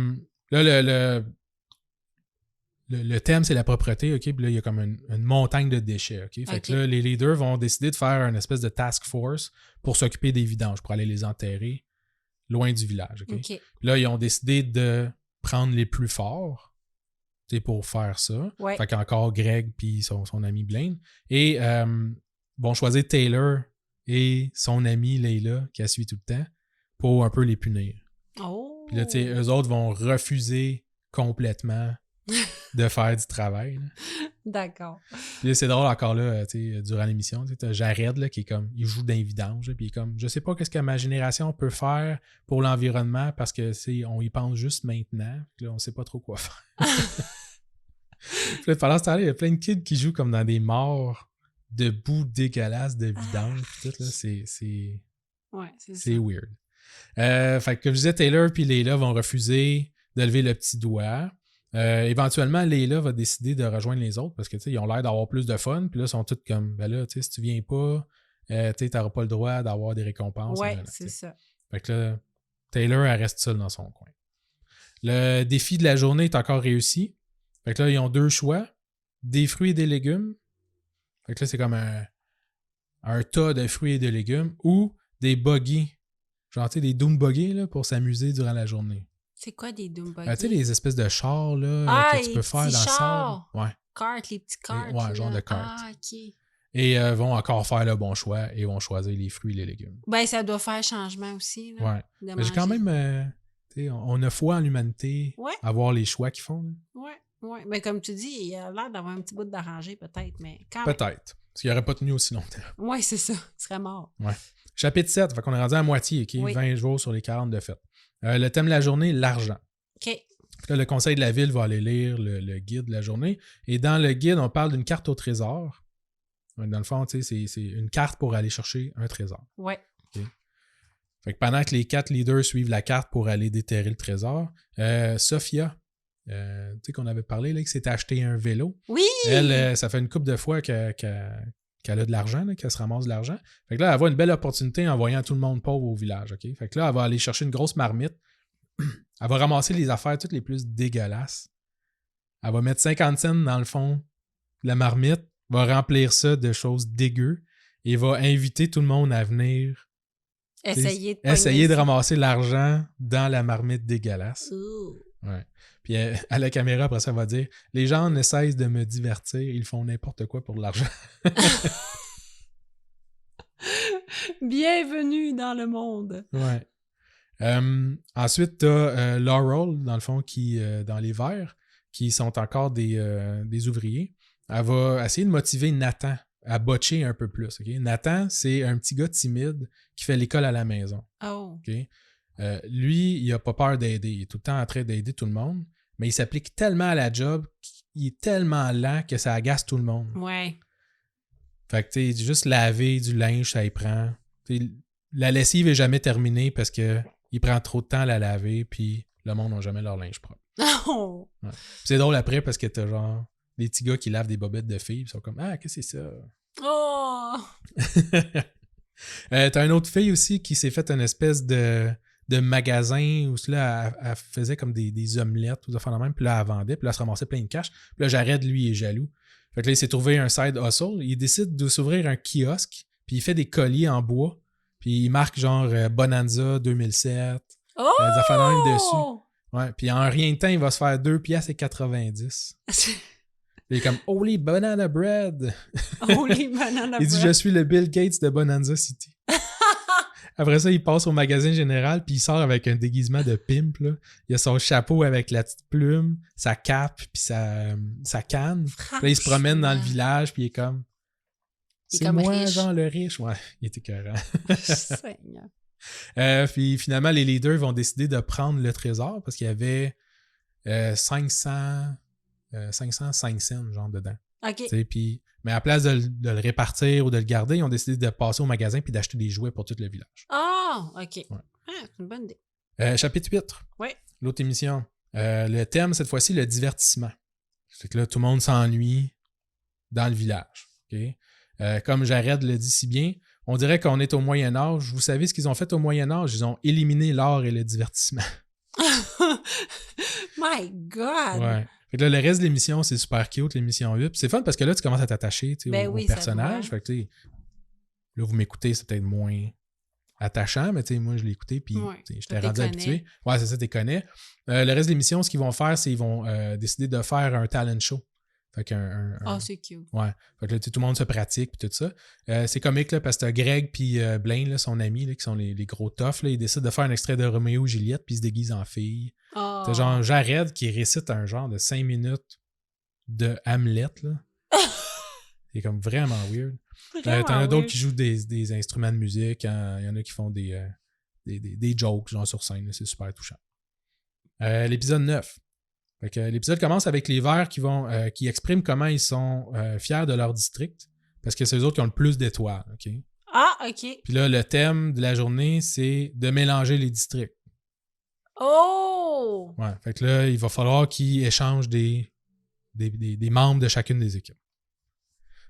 le thème, c'est la propreté, OK? Puis là, il y a comme une montagne de déchets, OK? Fait que là, les leaders vont décider de faire une espèce de task force pour s'occuper des vidanges, pour aller les enterrer loin du village, OK? Puis là, ils ont décidé de prendre les plus forts pour faire ça. Ouais. Fait qu'encore Greg puis son ami Blaine. Et vont choisir Taylor et son ami Layla, qui a suivi tout le temps, pour un peu les punir. Oh! Puis là, eux autres vont refuser complètement de faire du travail. Là. D'accord. Puis là, c'est drôle encore là, durant l'émission, t'as Jared là, qui est comme, il joue dans les vidanges, puis il est comme, je sais pas qu'est-ce que ma génération peut faire pour l'environnement parce que on y pense juste maintenant, puis là, on sait pas trop quoi faire. Puis là, pendant ce temps-là, il y a plein de kids qui jouent comme dans des morts de boue dégueulasse de vidange, puis tout là, c'est weird. Fait que comme je disais, Taylor puis Layla vont refuser de lever le petit doigt. Éventuellement, Layla va décider de rejoindre les autres parce que ils ont l'air d'avoir plus de fun. Puis là, ils sont tous comme, ben là, si tu viens pas, tu n'auras pas le droit d'avoir des récompenses. Ouais, là, c'est ça. Fait que là, Taylor, elle reste seule dans son coin. Le défi de la journée est encore réussi. Fait que là, ils ont deux choix. Des fruits et des légumes. Fait que là, c'est comme un tas de fruits et de légumes ou des buggy. Genre, des doom buggy là, pour s'amuser durant la journée. C'est quoi des doom buggy? Tu sais, les espèces de chars là, que tu peux faire dans le sable. Ouais. Cartes, les petits cartes. Ouais, genre de cartes. Ah, OK. Et vont encore faire le bon choix et vont choisir les fruits et les légumes. Ben, ça doit faire changement aussi. Là, ouais. Mais j'ai quand même... on a foi en l'humanité à voir les choix qu'ils font. Oui. Ouais. Mais comme tu dis, il a l'air d'avoir un petit bout d'arrangé peut-être, mais quand même. Peut-être. Parce qu'il n'aurait pas tenu aussi longtemps. Oui, c'est ça. Il serait mort. Ouais. Chapitre 7, fait qu'on est rendu à moitié, OK? Oui. 20 jours sur les 40 de fête. Le thème de la journée, l'argent. OK. Là, le conseil de la ville va aller lire le guide de la journée. Et dans le guide, on parle d'une carte au trésor. Dans le fond, c'est une carte pour aller chercher un trésor. Ouais. Okay. Fait que pendant que les 4 leaders suivent la carte pour aller déterrer le trésor, Sophia, tu sais qu'on avait parlé, là, qui s'est acheté un vélo. Oui! Elle, ça fait une couple de fois qu'elle a de l'argent, là, qu'elle se ramasse de l'argent. Fait que là, elle voit une belle opportunité en voyant tout le monde pauvre au village. Okay? Fait que là, elle va aller chercher une grosse marmite. Elle va ramasser les affaires toutes les plus dégueulasses. Elle va mettre 50 cents dans le fond de la marmite, va remplir ça de choses dégueu et va inviter tout le monde à venir essayer de ramasser l'argent dans la marmite dégueulasse. Ouais. Puis à la caméra, après ça, elle va dire « Les gens ne cessent de me divertir, ils font n'importe quoi pour de l'argent. » Bienvenue dans le monde. Ouais. Ensuite, tu as Laurel, dans le fond, qui dans les verts, qui sont encore des ouvriers. Elle va essayer de motiver Nathan à botcher un peu plus. Okay? Nathan, c'est un petit gars timide qui fait l'école à la maison. Oh. Okay? Lui, il n'a pas peur d'aider. Il est tout le temps en train d'aider tout le monde, mais il s'applique tellement à la job qu'il est tellement lent que ça agace tout le monde. Ouais. Fait que, tu sais, juste laver du linge, ça y prend. T'sais, la lessive n'est jamais terminée parce que il prend trop de temps à la laver, puis le monde n'a jamais leur linge propre. Oh. Ouais. C'est drôle après parce que t'as genre des petits gars qui lavent des bobettes de filles, ils sont comme « Ah, qu'est-ce que c'est ça? » Oh! T'as une autre fille aussi qui s'est fait une espèce de magasin où là, elle faisait comme des omelettes ou des affaires de même, puis là, elle vendait, puis là, elle se ramassait plein de cash. Puis là, Jared, lui, est jaloux. Fait que là, il s'est trouvé un side hustle. Il décide de s'ouvrir un kiosque, puis il fait des colliers en bois, puis il marque genre Bonanza 2007. Oh! Des affaires de même dessus. Ouais, puis en rien de temps, il va se faire 2,90 $. Il est comme « Holy banana bread! » Holy banana Il dit « Je suis le Bill Gates de Bonanza City. » Après ça, il passe au magasin général, puis il sort avec un déguisement de pimp. Là. Il a son chapeau avec la petite plume, sa cape, puis sa canne. Puis là, il se promène dans le village, puis il est comme... Il est C'est comme moi, riche. Jean le riche. Ouais, il était écœurant. Seigneur. Puis finalement, les leaders vont décider de prendre le trésor parce qu'il y avait 505 cents genre dedans. OK. Puis, mais à la place de le répartir ou de le garder, ils ont décidé de passer au magasin puis d'acheter des jouets pour tout le village. Ah, OK. Ouais. Ah, c'est une bonne idée. Chapitre 8. Oui. L'autre émission. Le thème, cette fois-ci, le divertissement. Fait que là, tout le monde s'ennuie dans le village. Okay? Comme Jared le dit si bien, on dirait qu'on est au Moyen-Âge. Vous savez ce qu'ils ont fait au Moyen-Âge? Ils ont éliminé l'art et le divertissement. My God! Ouais. Fait que là, le reste de l'émission, c'est super cute, l'émission 8. Puis c'est fun parce que là, tu commences à t'attacher Ben au oui, personnage. ça Fait que là, vous m'écoutez, c'est peut-être moins attachant, mais moi, je l'ai écouté, puis j'étais rendu habitué. Ouais, c'est ça, t'es connais. Le reste de l'émission, ce qu'ils vont faire, c'est qu'ils vont décider de faire un talent show. Fait qu'un c'est cute. Ouais. Fait que là, tout le monde se pratique puis tout ça. C'est comique là, parce que Greg puis Blaine, là, son ami, là, qui sont les gros toughs, là, ils décident de faire un extrait de Roméo et Juliette puis ils se déguisent en fille. Oh. C'est genre Jared qui récite un genre de 5 minutes de Hamlet. Là. C'est comme vraiment weird. T'en as d'autres qui jouent des instruments de musique. Il y en a qui font des jokes genre sur scène. Là, c'est super touchant. L'épisode 9. Fait que l'épisode commence avec les Verts qui expriment comment ils sont fiers de leur district parce que c'est eux autres qui ont le plus d'étoiles. OK? Ah, OK. Puis là, le thème de la journée, c'est de mélanger les districts. Oh! Ouais. Fait que là, il va falloir qu'ils échangent des membres de chacune des équipes.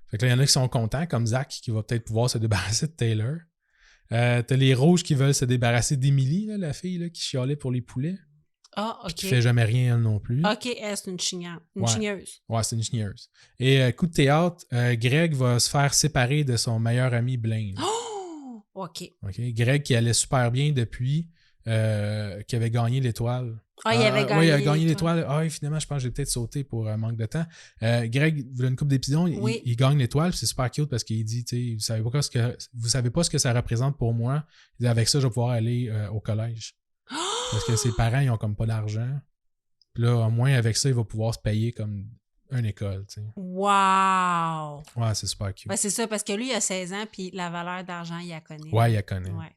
Fait que là, il y en a qui sont contents, comme Zach, qui va peut-être pouvoir se débarrasser de Taylor. T'as les Rouges qui veulent se débarrasser d'Emily, là, la fille là, qui chialait pour les poulets. Ah, OK. Qui fait jamais rien, elle non plus. OK, elle, c'est une chigneuse. Ouais, c'est une chigneuse. Et coup de théâtre, Greg va se faire séparer de son meilleur ami Blaine. Oh! OK. Greg qui allait super bien depuis qu'il avait gagné l'étoile. Ah, il avait gagné. Oui, il a gagné l'étoile. Ah, finalement, je pense que j'ai peut-être sauté pour un manque de temps. Greg, il a une couple d'épisodes, il gagne l'étoile, c'est super cute parce qu'il dit, tu sais, vous savez pas ce que ça représente pour moi. Il dit, avec ça, je vais pouvoir aller au collège. Parce que ses parents, ils ont comme pas d'argent. Puis là, au moins, avec ça, il va pouvoir se payer comme une école, tu sais. Wow! Ouais, c'est super cute. Ben, c'est ça, parce que lui, il a 16 ans, puis la valeur d'argent, il la connaît. Ouais, il la connaît. Ouais.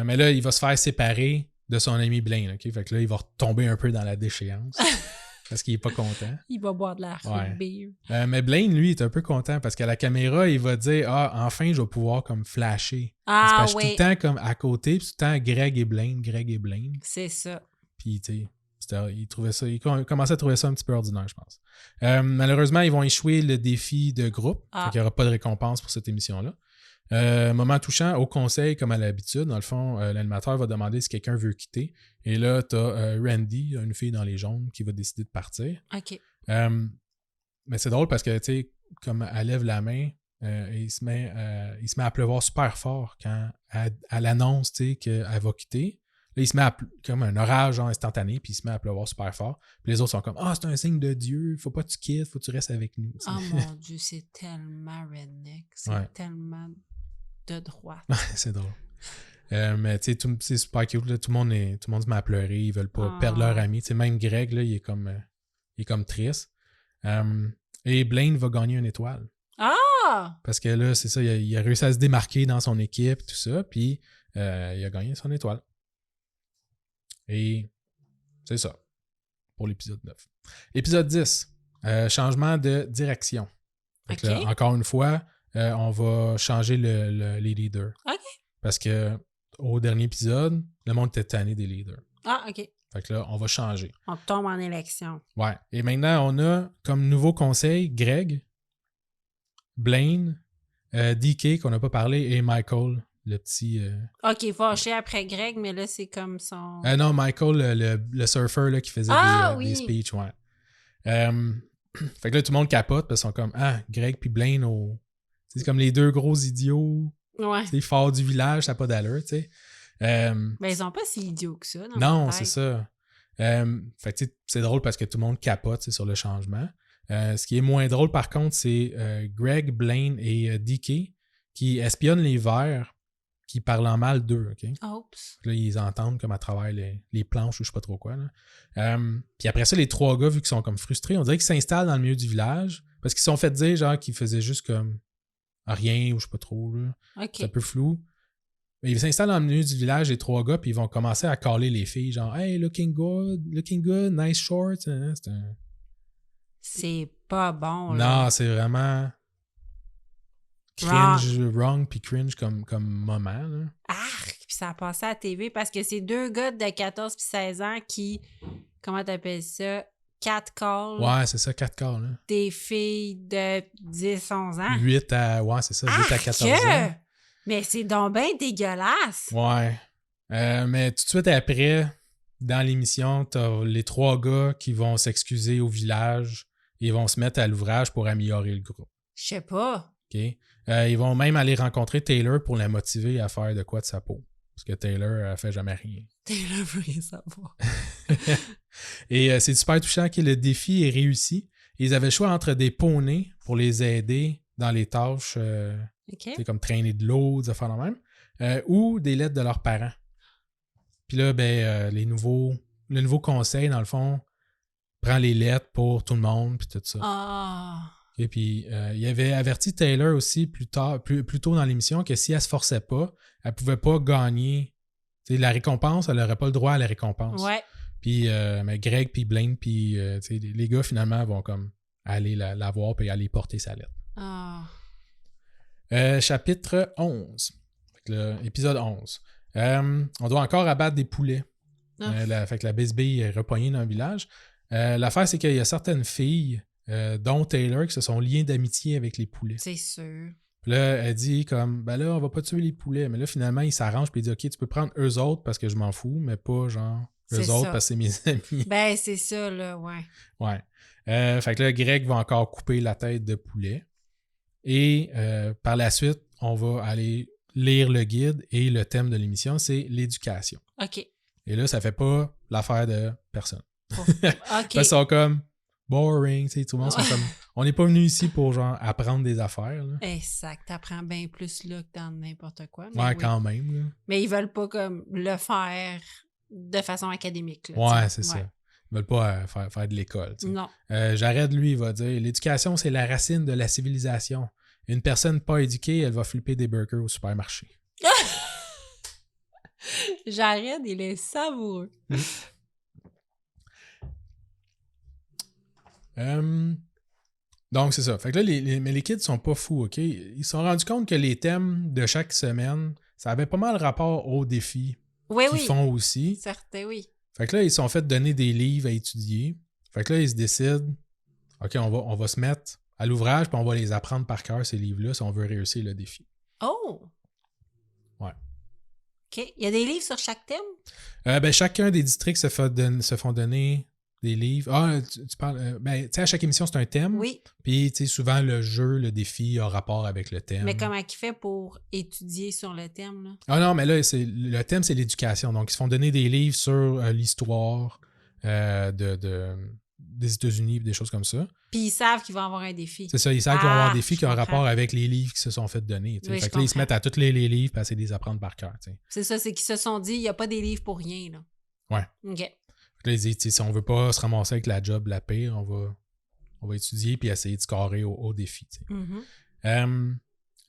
Mais là, il va se faire séparer de son ami Blaine, OK? Fait que là, il va retomber un peu dans la déchéance. Parce qu'il est pas content. Il va boire de la fruit beer. Mais Blaine, lui, est un peu content parce qu'à la caméra, il va dire « Ah, enfin, je vais pouvoir comme flasher. » Ah, parce que je suis tout le temps comme à côté, puis tout le temps Greg et Blaine. C'est ça. Puis, tu sais, il commençait à trouver ça un petit peu ordinaire, je pense. Malheureusement, ils vont échouer le défi de groupe. Fait qu'il n'y aura pas de récompense pour cette émission-là. Moment touchant, au conseil, comme à l'habitude, dans le fond, l'animateur va demander si quelqu'un veut quitter. Et là, t'as Randy, une fille dans les jaunes, qui va décider de partir. OK. Mais c'est drôle parce que, tu sais, comme elle lève la main, il se met à pleuvoir super fort quand elle annonce, tu sais, qu'elle va quitter. Là, il se met comme un orage instantané, puis il se met à pleuvoir super fort. Puis les autres sont comme « Ah, c'est un signe de Dieu, faut pas que tu quittes, faut que tu restes avec nous. » Oh mon Dieu, c'est tellement redneck. C'est tellement de droite. C'est drôle. Mais tu sais, c'est super cute. Là. Tout le monde se met à pleurer. Ils veulent pas perdre leur ami. T'sais, même Greg, là, il est comme triste. Et Blaine va gagner une étoile. Ah! Parce que là, c'est ça, il a réussi à se démarquer dans son équipe, tout ça. Puis il a gagné son étoile. Et c'est ça pour l'épisode 9. Épisode 10. Changement de direction. OK. Là, encore une fois, on va changer les leaders. OK. Parce que au dernier épisode, le monde était tanné des leaders. Ah, OK. Fait que là, on va changer. On tombe en élection. Ouais. Et maintenant, on a comme nouveau conseil Greg, Blaine, DK qu'on n'a pas parlé et Michael, le petit... OK, fâché après Greg, mais là, c'est comme son... non, Michael, le surfeur là, qui faisait des speeches, ouais. Fait que là, tout le monde capote parce qu'ils sont comme « Ah, Greg puis Blaine, c'est comme les deux gros idiots. Ouais. C'est fort du village, ça n'a pas d'allure, tu sais. » Mais ils sont pas si idiots que ça. Non, c'est ça. Fait que, c'est drôle parce que tout le monde capote sur le changement. Ce qui est moins drôle, par contre, c'est Greg, Blaine et DK qui espionnent les Verts qui parlent en mal d'eux. OK? Oups. Là, ils entendent comme à travers les planches ou je sais pas trop quoi. Là. Puis après ça, les 3 gars, vu qu'ils sont comme frustrés, on dirait qu'ils s'installent dans le milieu du village parce qu'ils se sont fait dire genre qu'ils faisaient juste comme rien ou je sais pas trop. Là. OK. C'est un peu flou. Mais ils s'installent dans le milieu du village, les 3 gars, puis ils vont commencer à caler les filles, genre « Hey, looking good, nice shorts. » C'est pas bon, là. Non, c'est vraiment cringe, wrong puis cringe comme moment. Là. Arc! Puis ça a passé à la TV parce que c'est 2 gars de 14 puis 16 ans qui, comment t'appelles ça, catcall Ouais, c'est ça, 4 quarts. Là. des filles de 10-11 ans. 8 à 14 ans. Mais c'est donc bien dégueulasse! Ouais. Mais tout de suite après, dans l'émission, t'as les 3 gars qui vont s'excuser au village et vont se mettre à l'ouvrage pour améliorer le groupe. Je sais pas. OK? Ils vont même aller rencontrer Taylor pour la motiver à faire de quoi de sa peau. Parce que Taylor, elle fait jamais rien. Taylor veut rien savoir. Et c'est super touchant que le défi est réussi. Ils avaient le choix entre des poneys pour les aider dans les tâches, OK. comme traîner de l'eau, des affaires de même, ou des lettres de leurs parents. Puis là, le nouveau conseil, dans le fond, prend les lettres pour tout le monde, puis tout ça. Ah! Et puis, il avait averti Taylor aussi plus tôt dans l'émission que si elle se forçait pas, elle pouvait pas gagner. T'sais, la récompense, elle n'aurait pas le droit à la récompense. Ouais. Puis mais Greg, puis Blaine, puis les gars, finalement, vont comme aller la voir puis aller porter sa lettre. Ah. Chapitre 11. Épisode 11. On doit encore abattre des poulets. Fait que la bisbille est repognée dans le village. L'affaire, c'est qu'il y a certaines filles, dont Taylor, qui se sont liées d'amitié avec les poulets. C'est sûr. Puis là, elle dit comme, ben là, on va pas tuer les poulets. Mais là, finalement, il s'arrange puis il dit, OK, tu peux prendre eux autres parce que je m'en fous, mais pas genre eux autres parce que c'est mes amis. Ben, c'est ça, là, ouais. Ouais. Fait que là, Greg va encore couper la tête de poulet. Et par la suite, on va aller lire le guide et le thème de l'émission, c'est l'éducation. OK. Et là, ça fait pas l'affaire de personne. OK. Ils sont comme boring, tu sais, tout le monde sont comme... On n'est pas venu ici pour, genre, apprendre des affaires, là. Exact. T'apprends bien plus là que dans n'importe quoi. Ouais, oui. quand même, là. Mais ils veulent pas comme le faire de façon académique, là. Ouais, c'est ça. Ils veulent pas faire de l'école, tu sais. Non. Jared, lui, il va dire, l'éducation, c'est la racine de la civilisation. Une personne pas éduquée, elle va flipper des burgers au supermarché. Jared, il est savoureux. Donc, c'est ça. Fait que là, mais les kids sont pas fous, OK? Ils se sont rendus compte que les thèmes de chaque semaine, ça avait pas mal rapport aux défis qu'ils font aussi. Certes, oui. Fait que là, ils se sont fait donner des livres à étudier. Fait que là, ils se décident, OK, on va se mettre à l'ouvrage puis on va les apprendre par cœur, ces livres-là, si on veut réussir le défi. Oh! Ouais. OK. Il y a des livres sur chaque thème? Chacun des districts se font donner des livres. Ah, tu parles... tu sais, à chaque émission, c'est un thème. Oui. Puis, tu sais, souvent, le jeu, le défi a rapport avec le thème. Mais comment il fait pour étudier sur le thème, là? Ah non, mais là, le thème, c'est l'éducation. Donc, ils se font donner des livres sur l'histoire des États-Unis, des choses comme ça. Puis ils savent qu'ils vont avoir un défi. C'est ça, ils savent qu'ils vont avoir un défi qui a un rapport avec les livres qui se sont fait donner. Oui, fait que là, ils se mettent à tous les livres et essayer de les apprendre par cœur. T'sais. C'est ça, c'est qu'ils se sont dit, il n'y a pas des livres pour rien, là. Ouais. OK. Là, ils disent, si on veut pas se ramasser avec la job la pire, on va étudier puis essayer de scorer au défi. Mm-hmm.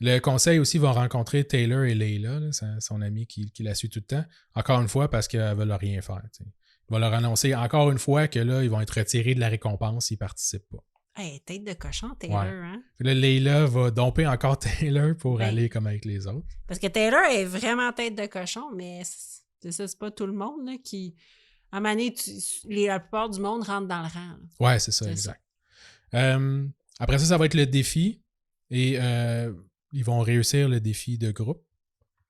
Le conseil aussi va rencontrer Taylor et Layla, là, son amie qui la suit tout le temps. Encore une fois, parce qu'elle veut leur rien faire. T'sais. Il va leur annoncer encore une fois que là, ils vont être retirés de la récompense s'ils participent pas. Hey, tête de cochon, Taylor, hein? Puis là, Layla va domper encore Taylor pour aller comme avec les autres. Parce que Taylor est vraiment tête de cochon, mais c'est ça, c'est pas tout le monde là, qui... À un moment donné, la plupart du monde rentre dans le rang. Là. Ouais, c'est ça, exact. Après ça va être le défi. Et ils vont réussir le défi de groupe.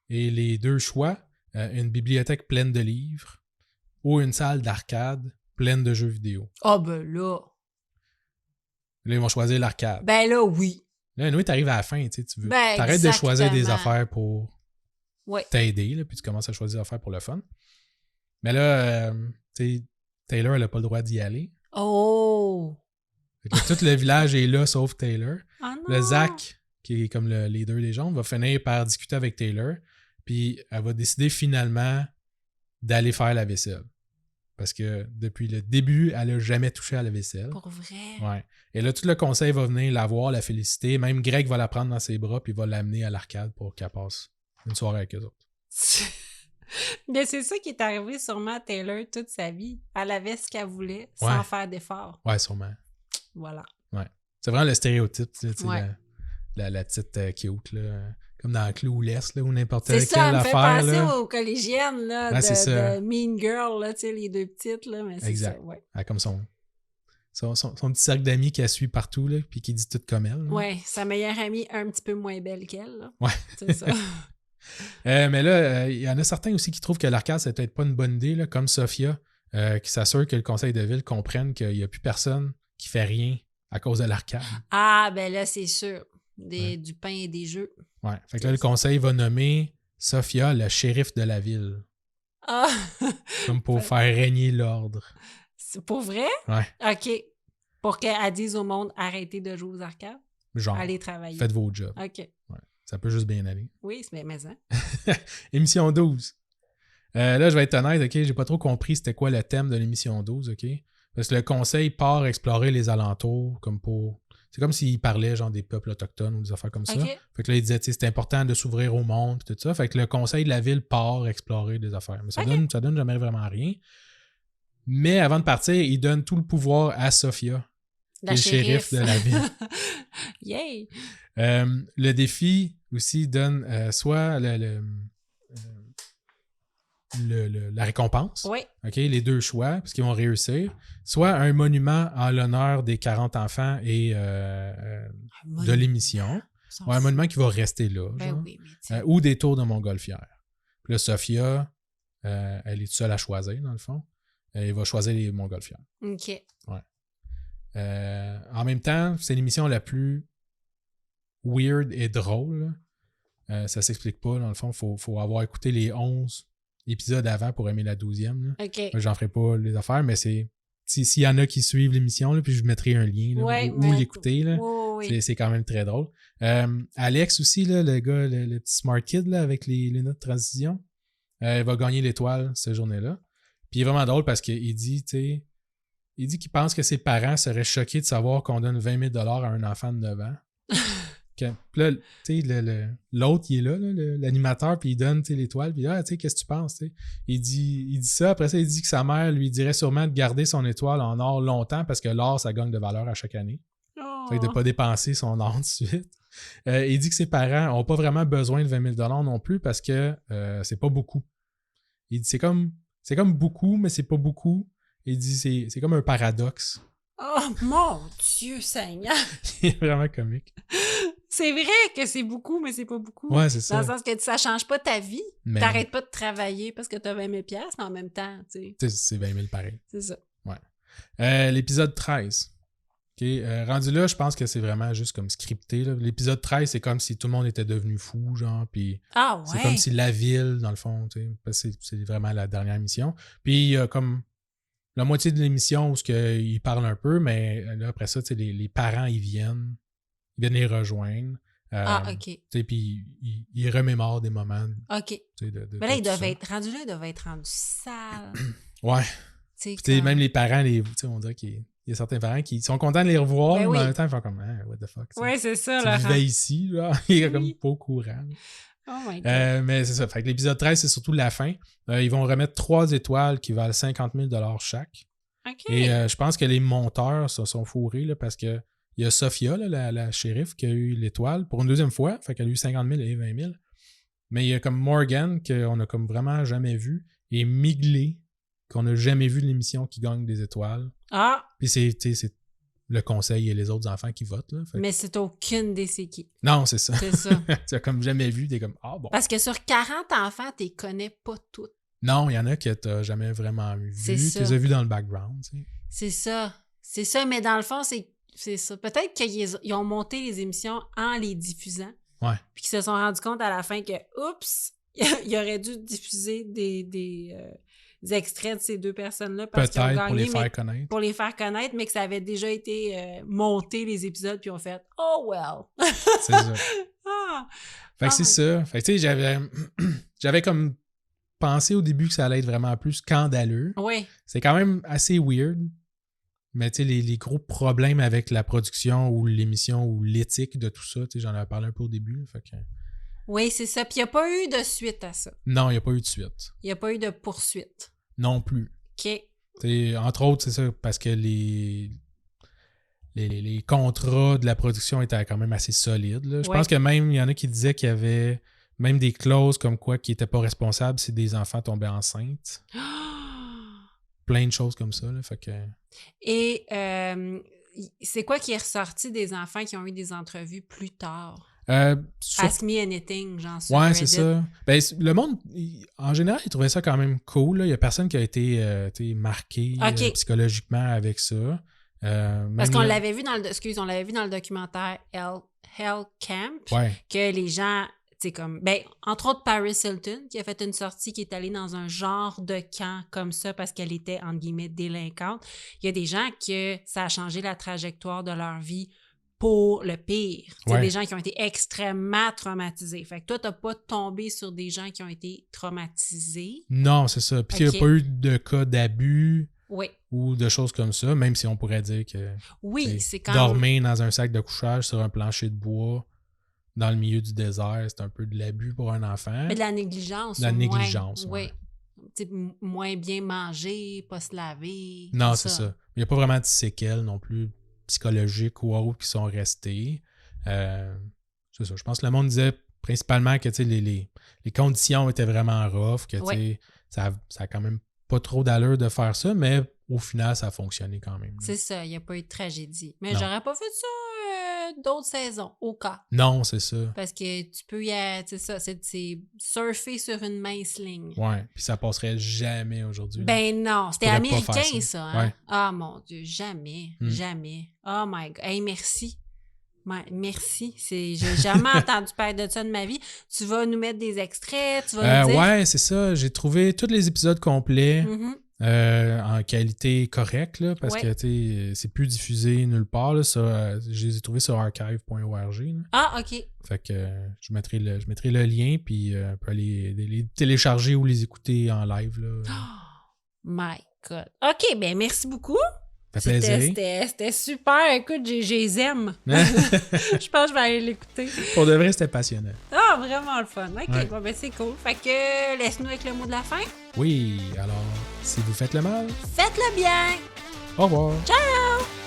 Et les 2 choix, une bibliothèque pleine de livres ou une salle d'arcade pleine de jeux vidéo. Ah ben là! Là, ils vont choisir l'arcade. Ben là, oui. Là, nous, t'arrives à la fin, tu veux. Ben, t'arrêtes de choisir des affaires pour ouais. t'aider, là, puis tu commences à choisir des affaires pour le fun. Mais là, tu sais, Taylor, elle n'a pas le droit d'y aller. Oh! Fait que tout le village est là, sauf Taylor. Oh non! Le Zach, qui est comme le leader des gens, va finir par discuter avec Taylor. Puis elle va décider finalement d'aller faire la vaisselle. Parce que depuis le début, elle n'a jamais touché à la vaisselle. Pour vrai? Ouais. Et là, tout le conseil va venir la voir, la féliciter. Même Greg va la prendre dans ses bras puis va l'amener à l'arcade pour qu'elle passe une soirée avec eux autres. Mais c'est ça qui est arrivé sûrement à Taylor toute sa vie. Elle avait ce qu'elle voulait sans faire d'effort. Ouais, sûrement. Voilà. Ouais. C'est vraiment le stéréotype, tu sais, Ouais. la petite cute, là. Comme dans Clueless, là, ou n'importe C'est quelle ça, elle me fait affaire. penser Là. aux collégiennes là, Ouais, c'est ça. de Mean Girl, là, tu sais, les deux petites, là, mais c'est Exact. ça, ouais. Elle a comme son petit cercle d'amis qu'elle suit partout, là, puis qui dit tout comme elle. Là. Ouais, sa meilleure amie un petit peu moins belle qu'elle, là. Ouais. C'est ça. Mais là, il y en a certains aussi qui trouvent que l'arcade, c'est peut-être pas une bonne idée, là, comme Sophia, qui s'assure que le conseil de ville comprenne qu'il n'y a plus personne qui fait rien à cause de l'arcade. Ah, ben là, c'est sûr. Du pain et des jeux. Ouais. Fait que là, le conseil va nommer Sophia le shérif de la ville. Ah! Comme pour faire régner l'ordre. C'est pour vrai? Ouais. OK. Pour qu'elle dise au monde, arrêtez de jouer aux arcades. Genre, allez travailler. faites vos jobs. OK. Ouais. Ça peut juste bien aller. Oui, mais ça. Émission 12. Là, je vais être honnête, OK? J'ai pas trop compris c'était quoi le thème de l'émission 12, OK? Parce que le conseil part explorer les alentours comme pour... C'est comme s'il parlait genre des peuples autochtones ou des affaires comme ça. OK. Fait que là, il disait, tu sais, c'est important de s'ouvrir au monde et tout ça. Fait que le conseil de la ville part explorer des affaires. Mais ça donne jamais vraiment rien. Mais avant de partir, il donne tout le pouvoir à Sophia, qui est le shérif de la ville. Yay! Le défi aussi donne soit la récompense, Oui. OK, les deux choix, parce qu'ils vont réussir, soit un monument en l'honneur des 40 enfants et de l'émission, ou un monument qui va rester là, ben oui, mais ou des tours de montgolfière. Puis là, Sophia, elle est seule à choisir, dans le fond. Elle va choisir les montgolfières. OK. Ouais. En même temps, c'est l'émission la plus weird et drôle. Ça s'explique pas, dans le fond. Faut avoir écouté les 11 épisodes avant pour aimer la 12e. Là. OK. Moi, j'en ferai pas les affaires, mais c'est... S'il y en a qui suivent l'émission, là, puis je mettrai un lien là, où l'écouter. Là. Oui. C'est quand même très drôle. Alex aussi, là, le gars, le petit smart kid là, avec les lunettes de transition, il va gagner l'étoile cette journée-là. Puis il est vraiment drôle parce qu'il dit, tu sais, il dit qu'il pense que ses parents seraient choqués de savoir qu'on donne 20 000 $ à un enfant de 9 ans. Puis là, tu sais, l'autre, il est là, l'animateur, puis il donne l'étoile, puis tu sais, qu'est-ce que tu penses, tu sais? Il dit ça, après ça, il dit que sa mère lui dirait sûrement de garder son étoile en or longtemps parce que l'or, ça gagne de valeur à chaque année. Oh. Fait que de ne pas dépenser son or tout de suite. Il dit que ses parents n'ont pas vraiment besoin de 20 000 $ non plus parce que c'est pas beaucoup. Il dit c'est comme beaucoup, mais c'est pas beaucoup. Il dit c'est comme un paradoxe. Oh mon Dieu Seigneur! Il est vraiment comique. C'est vrai que c'est beaucoup, mais c'est pas beaucoup. Ouais, c'est ça. Dans le sens que ça change pas ta vie. Mais... T'arrêtes pas de travailler parce que t'as 20 000 $, mais en même temps, tu sais. C'est 20 000 pareil. C'est ça. Ouais. L'épisode 13. Okay. Rendu là, je pense que c'est vraiment juste comme scripté. Là. L'épisode 13, c'est comme si tout le monde était devenu fou, genre, puis c'est comme si la ville, dans le fond, tu sais, c'est vraiment la dernière émission. Puis il y a comme la moitié de l'émission où ils parlent un peu, mais là, après ça, tu sais, les parents, ils viennent les rejoindre. OK. Puis ils remémorent des moments. OK. Mais là, ils doivent être rendus sales. Ouais. Puis même les parents, on dirait qu'il y a certains parents qui sont contents de les revoir, mais en même temps, ils font comme what the fuck. Oui, c'est ça. Tu vivais ici, là. Il est comme pas au courant. Oh my God. Mais c'est ça. Fait que l'épisode 13, c'est surtout la fin. Ils vont remettre 3 étoiles qui valent 50 000 $ chaque. OK. Et je pense que les monteurs se sont fourrés là, parce que il y a Sophia, là, la shérif, qui a eu l'étoile pour une deuxième fois. Fait qu'elle a eu 50 000 et 20 000. Mais il y a comme Morgan, qu'on a comme vraiment jamais vu, et Migley, qu'on n'a jamais vu de l'émission, qui gagne des étoiles. Ah! Puis c'est le conseil et les autres enfants qui votent. Là. Mais c'est aucune des c'est qui. Non, c'est ça. C'est ça. Tu as comme jamais vu, t'es comme bon. Parce que sur 40 enfants, tu les connais pas toutes. Non, il y en a que t'as jamais vraiment vu. Tu les as vus dans le background. Tu sais. C'est ça. C'est ça, mais dans le fond, c'est ça. Peut-être qu'ils ont monté les émissions en les diffusant. Ouais. Puis qu'ils se sont rendus compte à la fin que, oups, il aurait dû diffuser extraits de ces deux personnes-là parce qu'ils ont Peut-être gagné, pour les mais faire connaître. pour les faire connaître, mais que ça avait déjà été monté, les épisodes, puis on fait « Oh well! » C'est ça. Ah! Fait que c'est ça. Fait que tu sais, j'avais comme pensé au début que ça allait être vraiment plus scandaleux. Oui. C'est quand même assez weird. Mais tu sais, les gros problèmes avec la production ou l'émission ou l'éthique de tout ça, tu sais, j'en avais parlé un peu au début. Fait que... Oui, c'est ça. Puis il n'y a pas eu de suite à ça. Non, il n'y a pas eu de suite. Il n'y a pas eu de poursuite. Non plus. OK. T'sais, entre autres, c'est ça, parce que les contrats de la production étaient quand même assez solides. Là. Je pense que même, il y en a qui disaient qu'il y avait même des clauses comme quoi qui n'étaient pas responsables si des enfants tombaient enceintes. Plein de choses comme ça. Là, fait que... Et c'est quoi qui est ressorti des enfants qui ont eu des entrevues plus tard? Ask me anything, j'en suis. Ouais, c'est ça. Ben, le monde, en général, il trouvait ça quand même cool. Là. Il y a personne qui a été marqué psychologiquement avec ça. Parce qu'on l'avait vu dans le documentaire Hell Camp, que les gens, tu sais, comme, ben, entre autres Paris Hilton, qui a fait une sortie, qui est allée dans un genre de camp comme ça parce qu'elle était, entre guillemets, délinquante. Il y a des gens que ça a changé la trajectoire de leur vie pour le pire. C'est des gens qui ont été extrêmement traumatisés. Fait que toi, t'as pas tombé sur des gens qui ont été traumatisés. Non, c'est ça. Puis il n'y a pas eu de cas d'abus ou de choses comme ça, même si on pourrait dire que c'est quand dormir dans un sac de couchage sur un plancher de bois dans le milieu du désert, c'est un peu de l'abus pour un enfant. Mais de la négligence. Oui. Moins bien manger, pas se laver. Non, c'est ça. Il n'y a pas vraiment de séquelles non plus psychologiques ou autres qui sont restées. C'est ça. Je pense que le monde disait principalement que les conditions étaient vraiment rough, que ça a quand même pas trop d'allure de faire ça, mais au final, ça a fonctionné quand même. C'est ça, il n'y a pas eu de tragédie. Mais j'aurais pas fait ça d'autres saisons, au cas. Non, c'est ça. Parce que tu peux y aller, c'est ça, c'est surfer sur une mince ligne. Ouais, puis ça passerait jamais aujourd'hui. Ben non, c'était américain ça. Hein? Ouais. Ah mon Dieu, jamais, jamais. Oh my God, hey, merci. Merci. J'ai jamais entendu parler de ça de ma vie. Tu vas nous mettre des extraits, tu vas nous dire... Ouais, c'est ça. J'ai trouvé tous les épisodes complets en qualité correcte, là, parce que c'est plus diffusé nulle part. Là, ça, je les ai trouvés sur archive.org. Là. Ah, OK. Fait que je mettrai le lien, puis on peut aller les télécharger ou les écouter en live. Là. Oh my God. OK, ben merci beaucoup. C'était super. Écoute, j'ai aime. Je pense que je vais aller l'écouter. Pour de vrai, c'était passionnant. Ah, vraiment le fun. OK, bon, ben c'est cool. Fait que laisse-nous avec le mot de la fin. Oui, alors, si vous faites le mal, faites-le bien. Au revoir. Ciao!